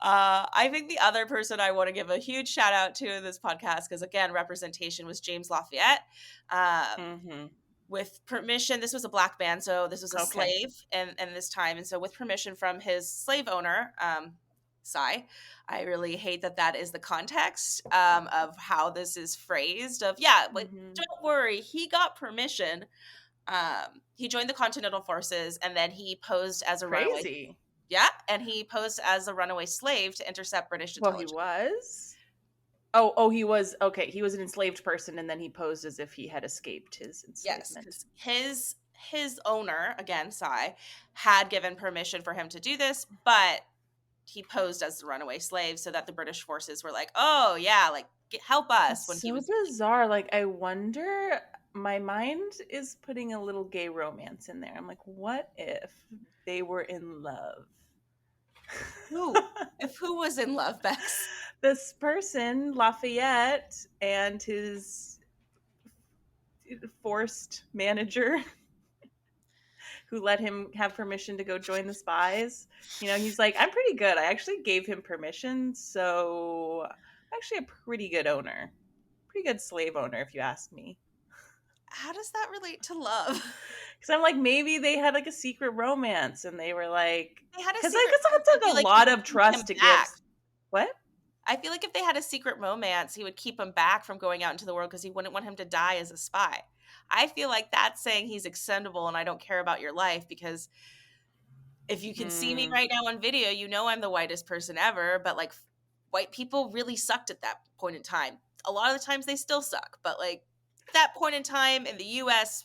I think the other person I want to give a huge shout out to in this podcast, because again, representation, was James Lafayette. With permission, this was a black man, so this was a slave and this time, and so with permission from his slave owner, Cy. I really hate that is the context of how this is phrased. Don't worry, he got permission. He joined the Continental Forces, and then he posed as a runaway. Yeah, and he posed as a runaway slave to intercept British intelligence. Well, he was? Oh, he was. Okay, he was an enslaved person, and then he posed as if he had escaped his enslavement. Yes, his owner, again, Cy, had given permission for him to do this, but he posed as the runaway slave so that the British forces were like, oh, yeah, like, help us. When he was bizarre. Like, I wonder, my mind is putting a little gay romance in there. I'm like, what if they were in love? Who? If who was in love, Bex? This person, Lafayette, and his forced manager who let him have permission to go join the Spies. He's like, I'm pretty good. I actually gave him permission, so I'm actually a pretty good owner. Pretty good slave owner, if you ask me. How does that relate to love? Because I'm like, maybe they had like a secret romance, and they were like, they had a because I guess it took a lot of trust to give. What? I feel like if they had a secret romance, he would keep him back from going out into the world because he wouldn't want him to die as a spy. I feel like that's saying he's extendable and I don't care about your life, because if you can see me right now on video, I'm the whitest person ever, but like white people really sucked at that point in time. A lot of the times they still suck, but like that point in time in the US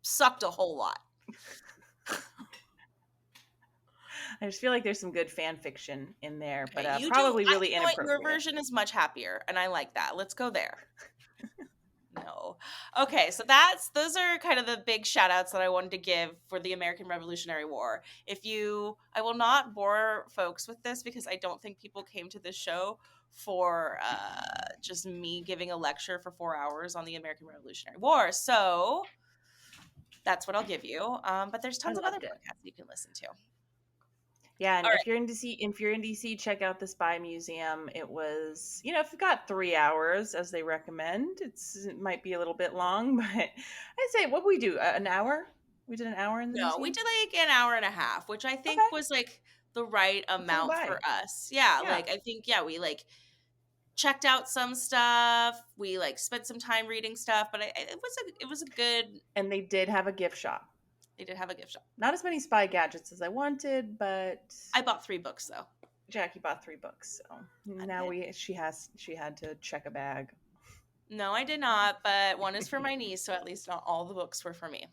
sucked a whole lot. I just feel like there's some good fan fiction in there, but probably really inappropriate. Your version is much happier, and I like that. Let's go there. No. Okay, so those are kind of the big shout outs that I wanted to give for the American Revolutionary War. I will not bore folks with this because I don't think people came to this show for just me giving a lecture for 4 hours on the American Revolutionary War. So that's what I'll give you. But there's tons of other podcasts you can listen to. Yeah, and if you're in DC, check out the Spy Museum. It was, if you've got 3 hours, as they recommend, it might be a little bit long, but I'd say, what we do, an hour? We did an hour in the museum? No, we did like an hour and a half, which I think was like the right amount for us. Yeah, like I think, we like checked out some stuff. We like spent some time reading stuff, but it was a good. And they did have a gift shop. They did have a gift shop. Not as many spy gadgets as I wanted, but I bought 3 books though. Jackie bought 3 books, so now she had to check a bag. No, I did not, but one is for my niece, so at least not all the books were for me.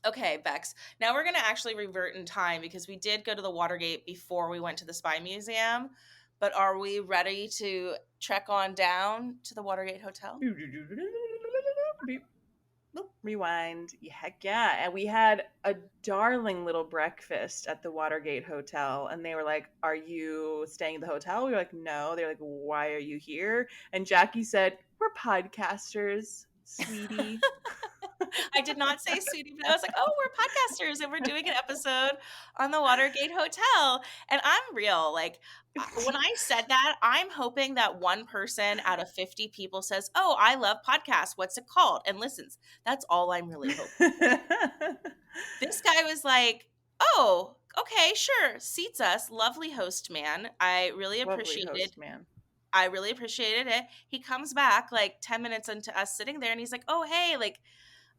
Okay, Bex. Now we're going to actually revert in time because we did go to the Watergate before we went to the Spy Museum, But are we ready to trek on down to the Watergate Hotel? Rewind. Heck yeah. And we had a darling little breakfast at the Watergate Hotel. And they were like, "Are you staying at the hotel?" We were like, "No." They're like, "Why are you here?" And Jackie said, "We're podcasters, sweetie." I did not say sweetie, but I was like, oh, we're podcasters and we're doing an episode on the Watergate Hotel. And I'm real. Like, when I said that, I'm hoping that one person out of 50 people says, oh, I love podcasts. What's it called? And listens. That's all I'm really hoping. This guy was like, oh, okay, sure. Seats us. Lovely host man. Lovely host, man. I really appreciated it. He comes back like 10 minutes into us sitting there and he's like, oh, hey, like,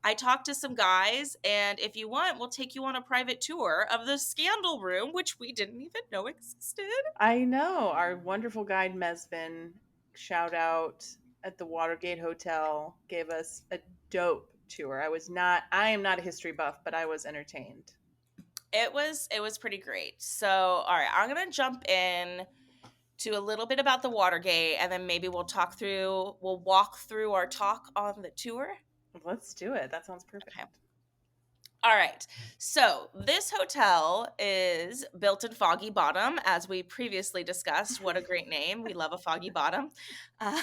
I talked to some guys, and if you want, we'll take you on a private tour of the scandal room, which we didn't even know existed. I know. Our wonderful guide, Mesvin, shout out at the Watergate Hotel, gave us a dope tour. I am not a history buff, but I was entertained. It was pretty great. So, all right, I'm going to jump in to a little bit about the Watergate, and then maybe we'll walk through our talk on the tour. Let's do it. That sounds perfect. Okay. All right. So this hotel is built in Foggy Bottom, as we previously discussed. What a great name. We love a Foggy Bottom. Uh,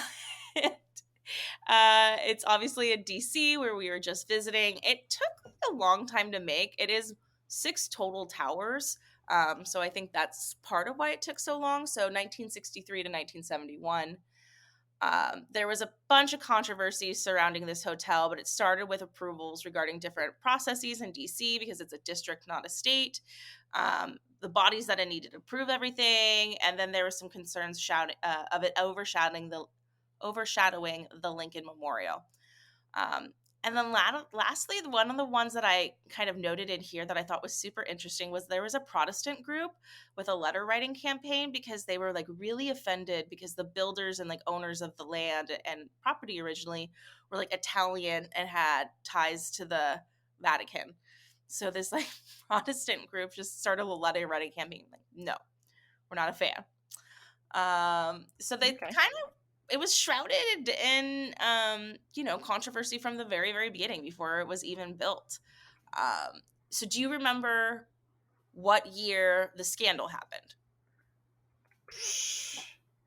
it's obviously in DC where we were just visiting. It took a long time to make. It is 6 total towers. So I think that's part of why it took so long. So 1963 to 1971. There was a bunch of controversy surrounding this hotel, but it started with approvals regarding different processes in DC because it's a district, not a state. The bodies that it needed to approve everything, and then there was some concerns of it overshadowing the Lincoln Memorial. And then lastly, one of the ones that I kind of noted in here that I thought was super interesting was there was a Protestant group with a letter writing campaign because they were like really offended because the builders and like owners of the land and property originally were like Italian and had ties to the Vatican. So this like Protestant group just started a letter writing campaign. Like, no, we're not a fan. So they kind of it was shrouded in controversy from the very, very beginning before it was even built. So do you remember what year the scandal happened?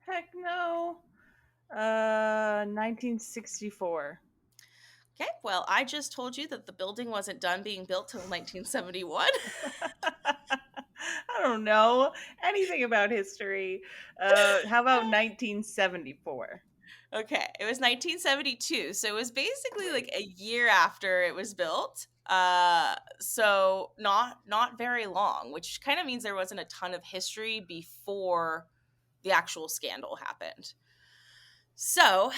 Heck no. 1964. Okay, well, I just told you that the building wasn't done being built till 1971. I don't know anything about history. How about 1974? Okay, it was 1972, so it was basically like a year after it was built. So not very long, which kind of means there wasn't a ton of history before the actual scandal happened. So,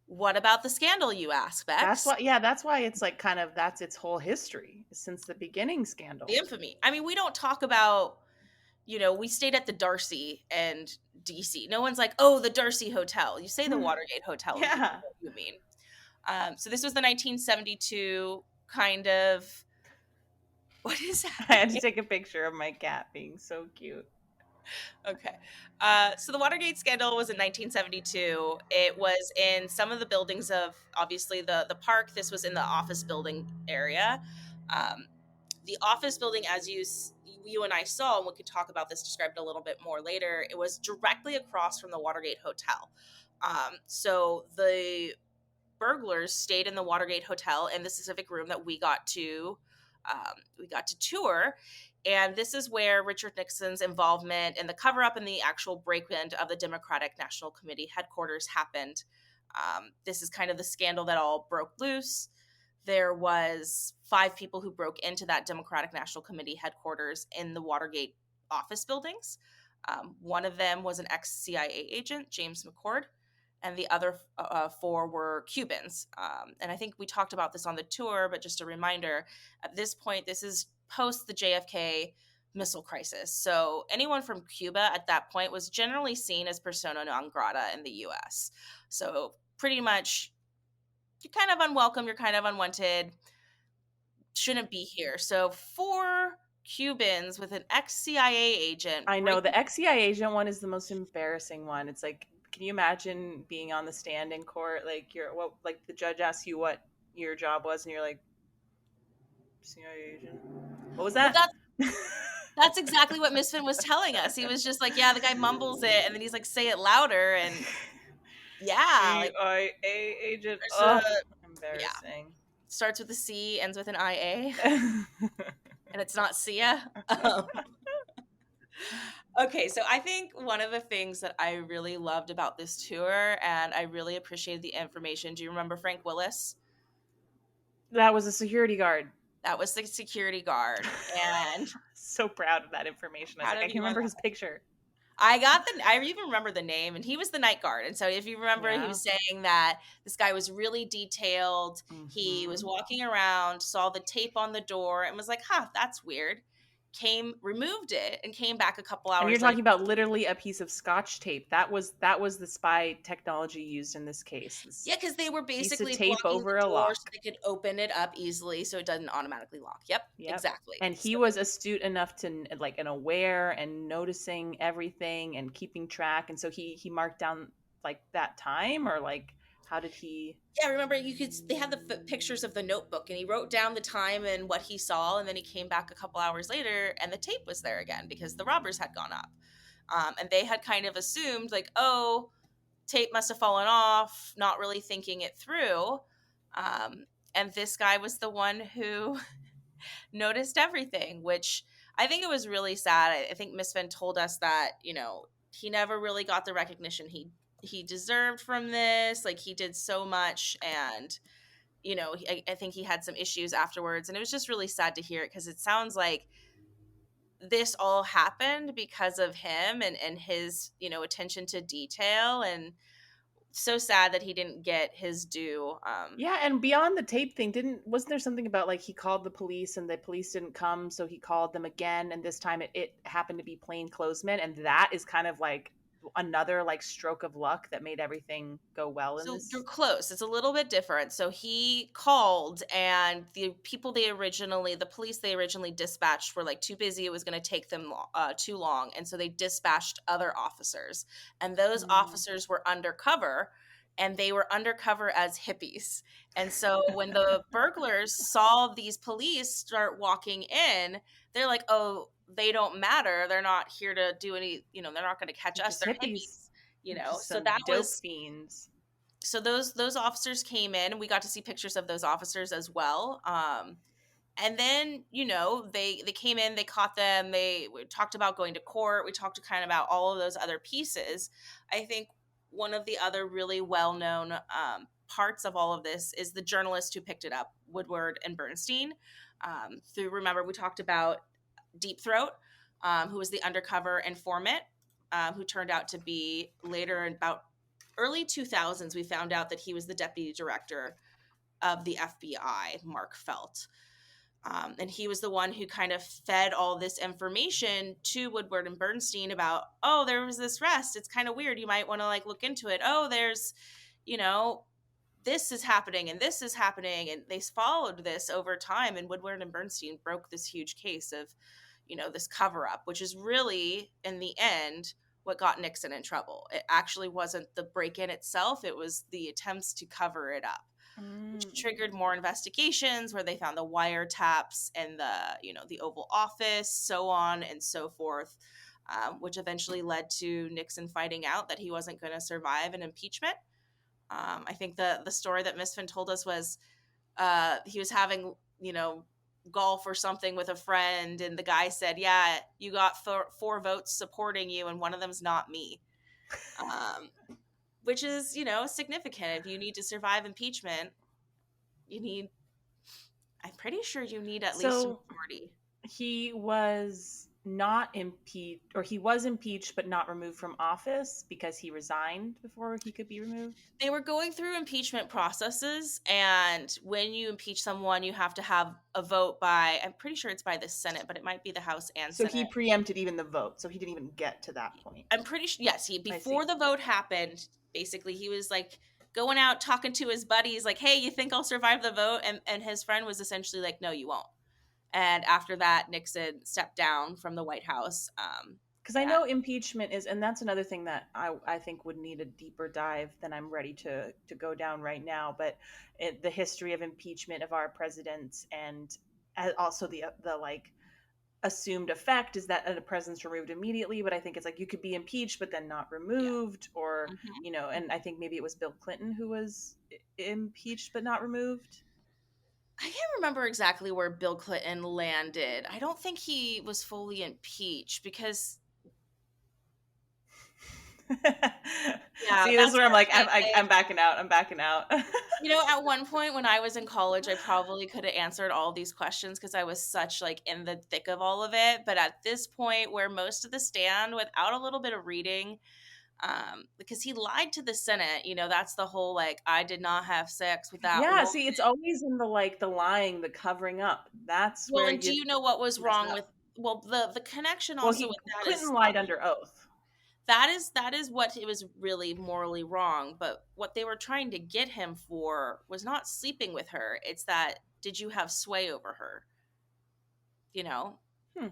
what about the scandal, you ask, Bex? That's why it's like that's its whole history since the beginning scandal. The infamy. I mean, we don't talk about, we stayed at the Darcy and DC. No one's like, oh, the Darcy Hotel. You say the Watergate Hotel. Yeah. What you mean. So this was the 1972 kind of, what is that? I had to take a picture of my cat being so cute. Okay. So the Watergate scandal was in 1972. It was in some of the buildings of, obviously, the park. This was in the office building area. The office building, as you and I saw, and we could talk about this, described a little bit more later, it was directly across from the Watergate Hotel. So the burglars stayed in the Watergate Hotel in the specific room that we got to tour. And this is where Richard Nixon's involvement in the cover-up and the actual break-in of the Democratic National Committee headquarters happened. This is kind of the scandal that all broke loose. There was 5 people who broke into that Democratic National Committee headquarters in the Watergate office buildings. One of them was an ex-CIA agent, James McCord, and the other 4 were Cubans. And I think we talked about this on the tour, but just a reminder, at this point, this is post the JFK missile crisis. So anyone from Cuba at that point was generally seen as persona non grata in the US. So pretty much, you're kind of unwelcome, you're kind of unwanted, shouldn't be here. So 4 Cubans with an ex-CIA agent. I know the ex-CIA agent one is the most embarrassing one. It's like, can you imagine being on the stand in court? Like like the judge asks you what your job was, and you're like, CIA agent. What was Well, that? that's exactly what Misfin was telling us. He was just like, yeah, the guy mumbles it, and then he's like, say it louder, and yeah, like CIA agent. there's Oh, yeah, embarrassing. starts with a C, ends with an IA, and it's not Sia. Okay, so I think one of the things that I really loved about this tour, and I really appreciated the information. Do you remember Frank Willis? That was a security guard. That was the security guard, and So proud of that information. I was proud like, I of can you on remember that. his picture. I even remember the name, and he was the night guard. And so if you remember, he Yeah. was saying that this guy was really detailed. He was Mm-hmm. walking around, saw the tape on the door, and was like, huh, that's weird. Removed it, and came back a couple And you're hours later. talking about literally a piece of Scotch tape. That was the spy technology used in this case. This Yeah, because they were piece of basically tape blocking the over a door so lock. they could open it up easily so it doesn't automatically lock. Yep, Yep. exactly. And he So was astute enough to like and aware and noticing everything and keeping track. And so he marked down like that time, or like how did he? yeah, remember they had the pictures of the notebook, and he wrote down the time and what he saw, and then he came back a couple hours later, and the tape was there again because the robbers had gone up, and they had kind of assumed like, oh, tape must have fallen off, not really thinking it through, and this guy was the one who noticed everything, which I think it was really sad. I think Miss Finn told us that, he never really got the recognition he deserved from this. Like, he did so much, and I think he had some issues afterwards, and it was just really sad to hear it because it sounds like this all happened because of him and his attention to detail, and so sad that he didn't get his due. Yeah, and beyond the tape thing, wasn't there something about like he called the police and the police didn't come, so he called them again, and this time it happened to be plainclothesmen, and that is kind of like another like stroke of luck that made everything go well in So you're this. close. It's a little bit different. So he called, and the police they originally dispatched were like too busy. It was going to take them too long. And so they dispatched other officers. And those Mm. officers were undercover, and they were undercover as hippies. And so when the burglars saw these police start walking in, they're like, oh, they don't matter. They're not here to do any, they're not going to catch us. Just They're hippies, hippies. just So some that dope was fiends. so those officers came in, and we got to see pictures of those officers as well, and then they came in, they caught them, we talked about going to court, we talked kind of about all of those other pieces. I think one of the other really well-known parts of all of this is the journalist who picked it up, Woodward and Bernstein. Remember, we talked about Deep Throat, who was the undercover informant, who turned out to be later, in about early 2000s, we found out that he was the deputy director of the FBI, Mark Felt. And he was the one who kind of fed all this information to Woodward and Bernstein about, oh, there was this rest. It's kind of weird. You might want to like look into it. Oh, there's, this is happening and this is happening. And they followed this over time. And Woodward and Bernstein broke this huge case of, this cover up, which is really, in the end, what got Nixon in trouble. It actually wasn't the break in itself, it was the attempts to cover it up, which triggered more investigations where they found the wiretaps and the Oval Office, so on and so forth, which eventually led to Nixon finding out that he wasn't going to survive an impeachment. I think the story that Misfin told us was he was having, golf or something with a friend, and the guy said, yeah, you got four votes supporting you, and one of them's not me. Which is, significant. If you need to survive impeachment, I'm pretty sure you need at least a majority. He was not impeached, or he was impeached but not removed from office because he resigned before he could be removed. They were going through impeachment processes, and when you impeach someone, you have to have a vote by, I'm pretty sure it's by the Senate, but it might be the House and So Senate. he preempted even the vote, so he didn't even get to that point. I'm pretty sure, yes, before the vote happened, basically he was like going out talking to his buddies like, hey, you think I'll survive the vote? And his friend was essentially like, no, you won't. And after that, Nixon stepped down from the White House. Because I know impeachment is, and that's another thing that I think would need a deeper dive than I'm ready to go down right now. But the history of impeachment of our presidents, and also the like assumed effect is that a president's removed immediately. But I think it's like you could be impeached but then not Yeah. removed, or Mm-hmm. and I think maybe it was Bill Clinton who was impeached but not removed. I can't remember exactly where Bill Clinton landed. I don't think he was fully impeached because, yeah, See, this is that's where I'm where like, they I'm backing out. I'm backing out. at one point when I was in college, I probably could have answered all these questions because I was such like in the thick of all of it. But at this point, where most of the stand, without a little bit of reading, because he lied to the Senate, that's the whole like I did not have sex with that Yeah, woman. see, it's always in the like the lying, the covering up. That's Well, where and do you you know what was mess wrong up. with? Well, the connection Well, also with that Clinton is lied under oath. that is what it was really morally wrong. But what they were trying to get him for was not sleeping with her. It's that did you have sway over her? You know, Hmm.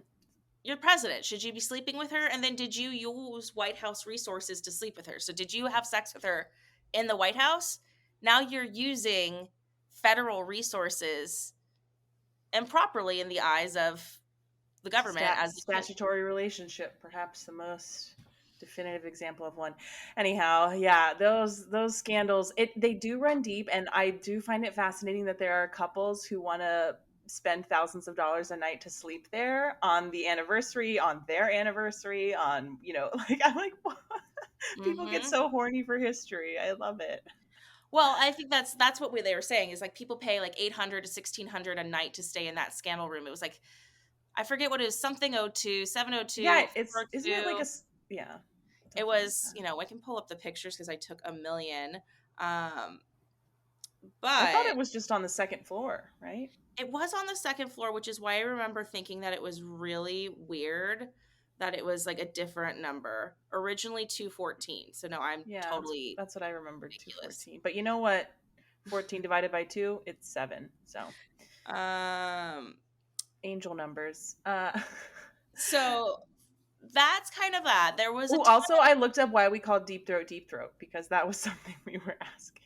you're president. Should you be sleeping with her? And then did you use White House resources to sleep with her? So did you have sex with her in the White House? Now you're using federal resources improperly in the eyes of the government as it should. Statutory relationship, perhaps the most definitive example of one. Anyhow, yeah, those scandals, they do run deep, and I do find it fascinating that there are couples who want to spend thousands of dollars a night to sleep there on the anniversary, on their anniversary, on like I'm like, what? People get Mm-hmm. so horny for history. I love it. Well, I think that's what they were saying is like people pay like 800 to 1600 a night to stay in that scandal room. It was like I forget what it was, something 02, 702, Yeah, it's isn't it like 402. yeah, It something like was, that. I can pull up the pictures because I took a million. I thought But it was just on the second floor, right? it was on the second floor, which is why I remember thinking that it was really weird that it was like a different number. Originally 214. So no, I'm Yeah, totally that's what I remembered, ridiculous. 214. But you know what? 14 divided by 2, it's 7. So, Um angel numbers. so that's kind of that. There was a Oh, ton. also I looked up why we called deep throat because that was something we were asking.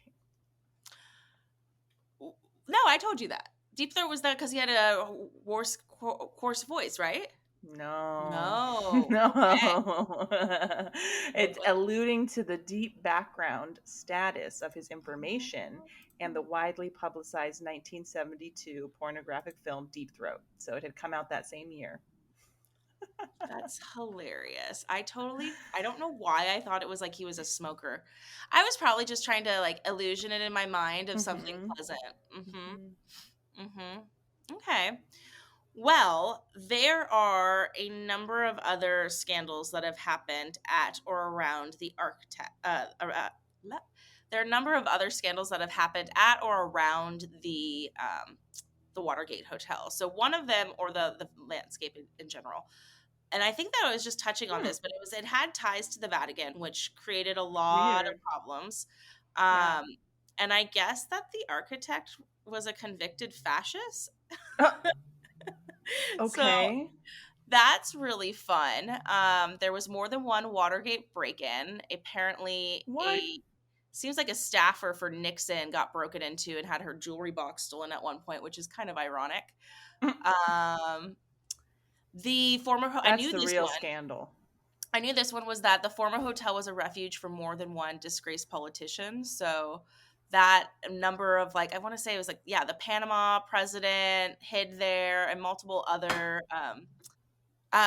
No, I told you that. Deep Throat was that because he had a coarse voice, right? No. No. Okay. No. Well, It's alluding to the deep background status of his information and the widely publicized 1972 pornographic film Deep Throat. So it had come out that same year. that's hilarious. I don't know why I thought it was like he was a smoker. I was probably just trying to like illusion it in my mind of something Mm-hmm. pleasant. Mm-hmm. Mm-hmm. Mm-hmm. Okay. Well, there are a number of other scandals that have happened at or around the architect. There are a number of other scandals that have happened at or around the Watergate Hotel. So one of them, or the landscape in general, and I think that I was just touching on Hmm. this, but it had ties to the Vatican, which created a lot of Weird. problems. Yeah. Um, and I guess that the architect was a convicted fascist. Oh, So okay. that's really fun. There was more than one Watergate break-in. Apparently, What? a seems like a staffer for Nixon got broken into and had her jewelry box stolen at one point, which is kind of ironic. Um, the former I That's knew the this real one. scandal. I knew this one was that the former hotel was a refuge for more than one disgraced politician. So that number of like I want to say it was like the Panama president hid there and multiple other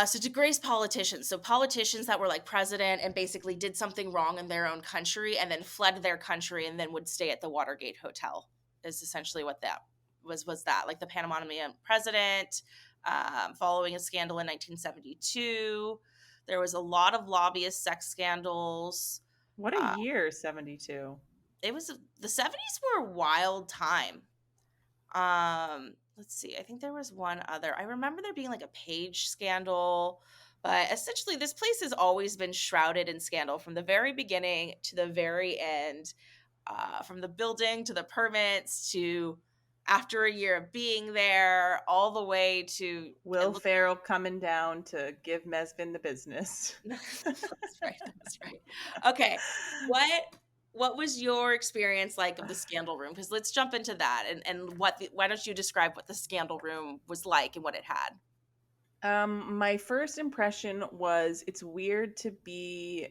so disgraced politicians. So politicians that were like president and basically did something wrong in their own country and then fled their country and then would stay at the Watergate Hotel is essentially what that was that like the Panamanian president following a scandal in 1972. There was a lot of lobbyist sex scandals. What a Uh, year, 72. it was the 70s were a wild time. Let's see. I think there was one other. I remember there being like a page scandal, but essentially this place has always been shrouded in scandal from the very beginning to the very end. From the building to the permits to after a year of being there, all the way to Will Ferrell coming down to give Mesvin the business. That's right. That's right. Okay. What was your experience like of the scandal room? Because let's jump into that, and why don't you describe what the scandal room was like and what it had? My first impression was it's weird to be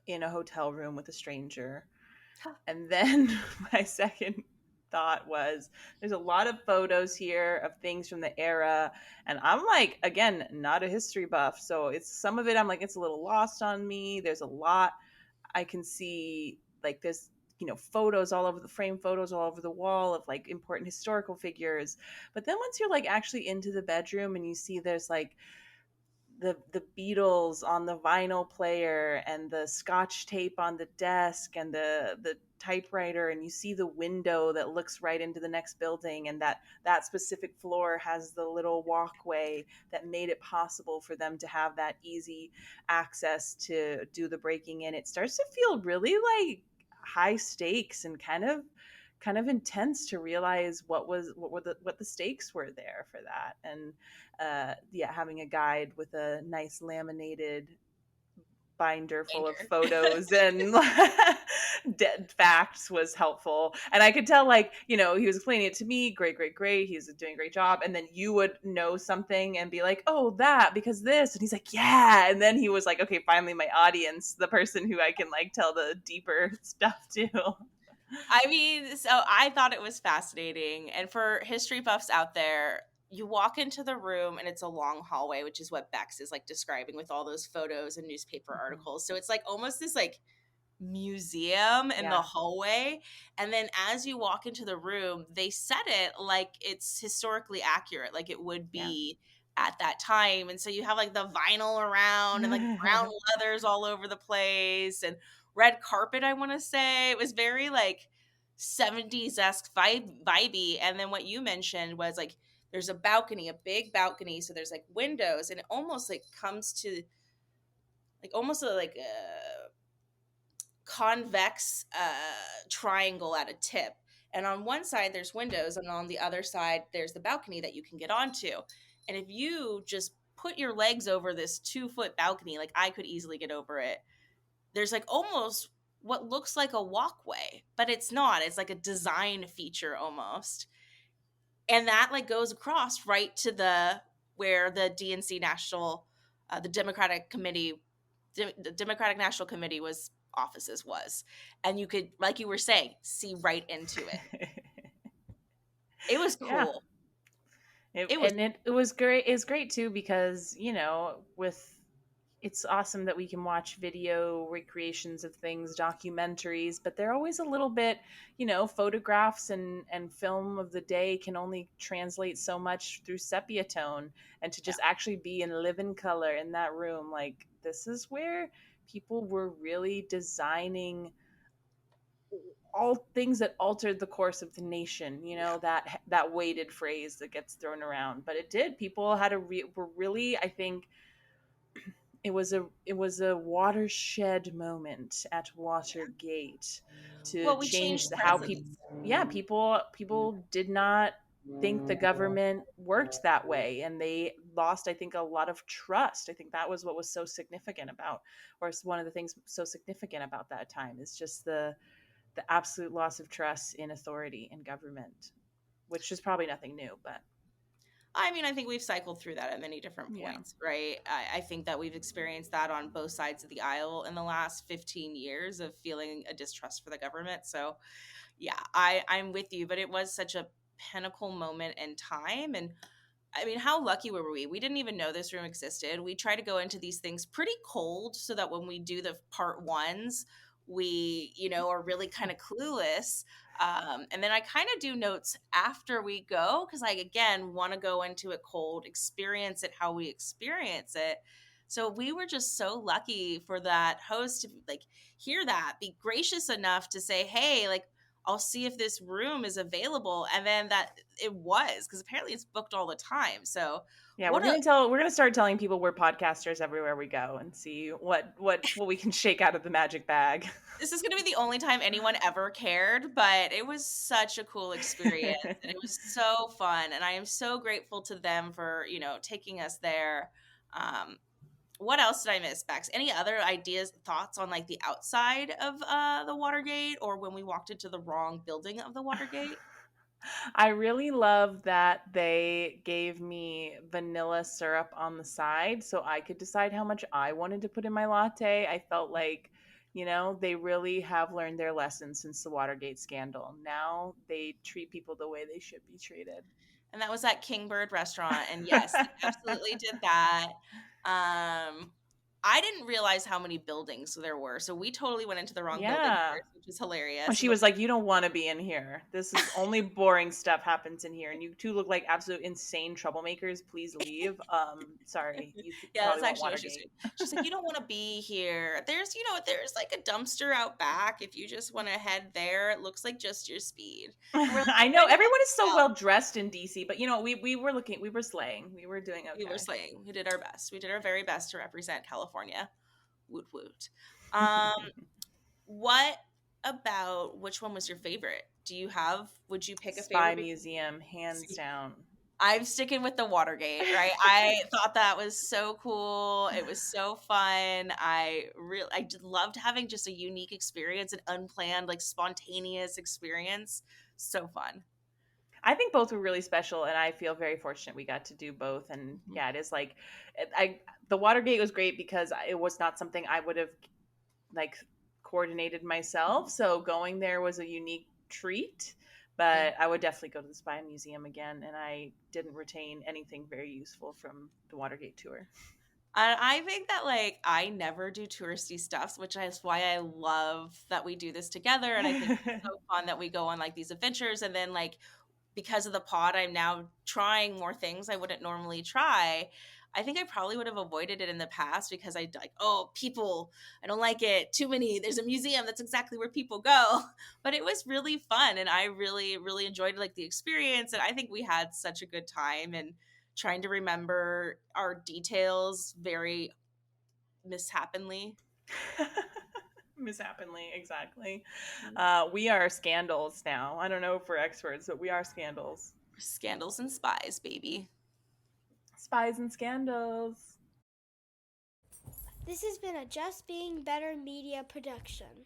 in a hotel room with a stranger. And then my second thought was there's a lot of photos here of things from the era. And I'm like, again, not a history buff. So it's some of it, I'm like, it's a little lost on me. There's a lot I can see, like, there's, photos all over the frame, photos all over the wall of like important historical figures. But then once you're like actually into the bedroom and you see there's like the Beatles on the vinyl player and the scotch tape on the desk and the typewriter, and you see the window that looks right into the next building, and that specific floor has the little walkway that made it possible for them to have that easy access to do the breaking in. It starts to feel really like high stakes and kind of intense to realize what the stakes were there for that. And yeah, having a guide with a nice laminated binder full of Danger. photos and dead facts was helpful. And I could tell, like, he was explaining it to me, great, he's doing a great job. And then you would know something and be like, oh, that because this, and he's like, yeah. And then he was like, okay, finally my audience, the person who I can like tell the deeper stuff to. I mean, so I thought it was fascinating. And for history buffs out there, you walk into the room and it's a long hallway, which is what Bex is like describing with all those photos and newspaper Mhm. articles. So it's like almost this like museum in the Yeah. hallway. And then as you walk into the room, they set it like it's historically accurate, like it would Yeah. be at that time. And so you have like the vinyl around and like brown leathers all over the place and red carpet, I want to say. It was very like 70s-esque vibey. And then what you mentioned was like there's a balcony, a big balcony. So there's like windows and it almost like comes to like almost like a convex triangle at a tip. And on one side, there's windows, and on the other side, there's the balcony that you can get onto. And if you just put your legs over this 2-foot balcony, like I could easily get over it, there's like almost what looks like a walkway, but it's not. It's like a design feature almost. And that like goes across right to the where the DNC National, the Democratic Committee the Democratic National Committee was offices was, and you could, like you were saying, see right into it. It was Yeah. cool. It, It was and it, it was great. It's great too because with it's awesome that we can watch video recreations of things, documentaries, but they're always a little bit, photographs and film of the day can only translate so much through sepia tone, and to yeah, just actually be in living color in that room, like this is where people were really designing all things that altered the course of the nation, yeah. that weighted phrase that gets thrown around, but it did. People had were really, I think, it was a watershed moment at Watergate to Well, we changed change how people. presidents. Yeah, people did not think the government worked that way, and they lost, I think, a lot of trust. I think that was what was so significant about, or one of the things so significant about that time is just the absolute loss of trust in authority in government, which is probably nothing new, but I mean, I think we've cycled through that at many different yeah. points, right? I think that we've experienced that on both sides of the aisle in the last 15 years of feeling a distrust for the government. So, yeah, I'm with you, but it was such a pinnacle moment in time. And I mean, how lucky were we? We didn't even know this room existed. We try to go into these things pretty cold so that when we do the part ones, we, are really kind of clueless. And then I kind of do notes after we go because I, again, want to go into it cold, experience it how we experience it. So we were just so lucky for that host to like hear that, be gracious enough to say, hey, like, I'll see if this room is available. And then that it was, because apparently it's booked all the time. So Yeah, what a we're gonna start telling people we're podcasters everywhere we go and see what we can shake out of the magic bag. this is going to be the only time anyone ever cared, but it was such a cool experience and it was so fun. And I am so grateful to them for, taking us there. Um, what else did I miss, Bex? Any other ideas, thoughts on like the outside of the Watergate, or when we walked into the wrong building of the Watergate? I really love that they gave me vanilla syrup on the side so I could decide how much I wanted to put in my latte. I felt like, they really have learned their lesson since the Watergate scandal. Now they treat people the way they should be treated. And that was at Kingbird Restaurant. And yes, they absolutely did that. I didn't realize how many buildings there were. So we totally went into the wrong building Yeah. first, which was When hilarious. she was like, "You don't want to be in here. This is only boring stuff happens in here, and you two look like absolute insane troublemakers. Please leave." Sorry, you Yeah, probably that's want actually what she said. Watergate. She's like, you don't want to be here. There's like a dumpster out back. If you just want to head there, it looks like just your speed. And we're like, I we're know in a everyone is so hotel. well dressed in DC, but we were slaying. We were doing We were okay. slaying. We did our best. We did our very best to represent California. Woot woot. Um, what about which one was your favorite? Would you pick a Spy favorite? Museum, hands down. I'm sticking with the Watergate, right? I thought that was so cool. It was so fun. I just loved having just a unique experience, an unplanned, like spontaneous experience. So fun. I think both were really special, and I feel very fortunate we got to do both. And Mhm. yeah, it is like, the Watergate was great because it was not something I would have like coordinated myself. So going there was a unique treat. Yeah. But I would definitely go to the Spy Museum again, and I didn't retain anything very useful from the Watergate tour. I think that like I never do touristy stuff, which is why I love that we do this together. And I think it's so fun that we go on like these adventures, and then like because of the pod, I'm now trying more things I wouldn't normally try. I think I probably would have avoided it in the past because I like, oh, people, I don't like it. Too many. There's a museum. That's exactly where people go. But it was really fun, and I really, really enjoyed like the experience. And I think we had such a good time, and trying to remember our details very mishappenly. Miss Happenly, exactly. We are scandals now. I don't know if we're experts, but we are scandals. Scandals and spies, baby. Spies and scandals. This has been a Just Being Better media production.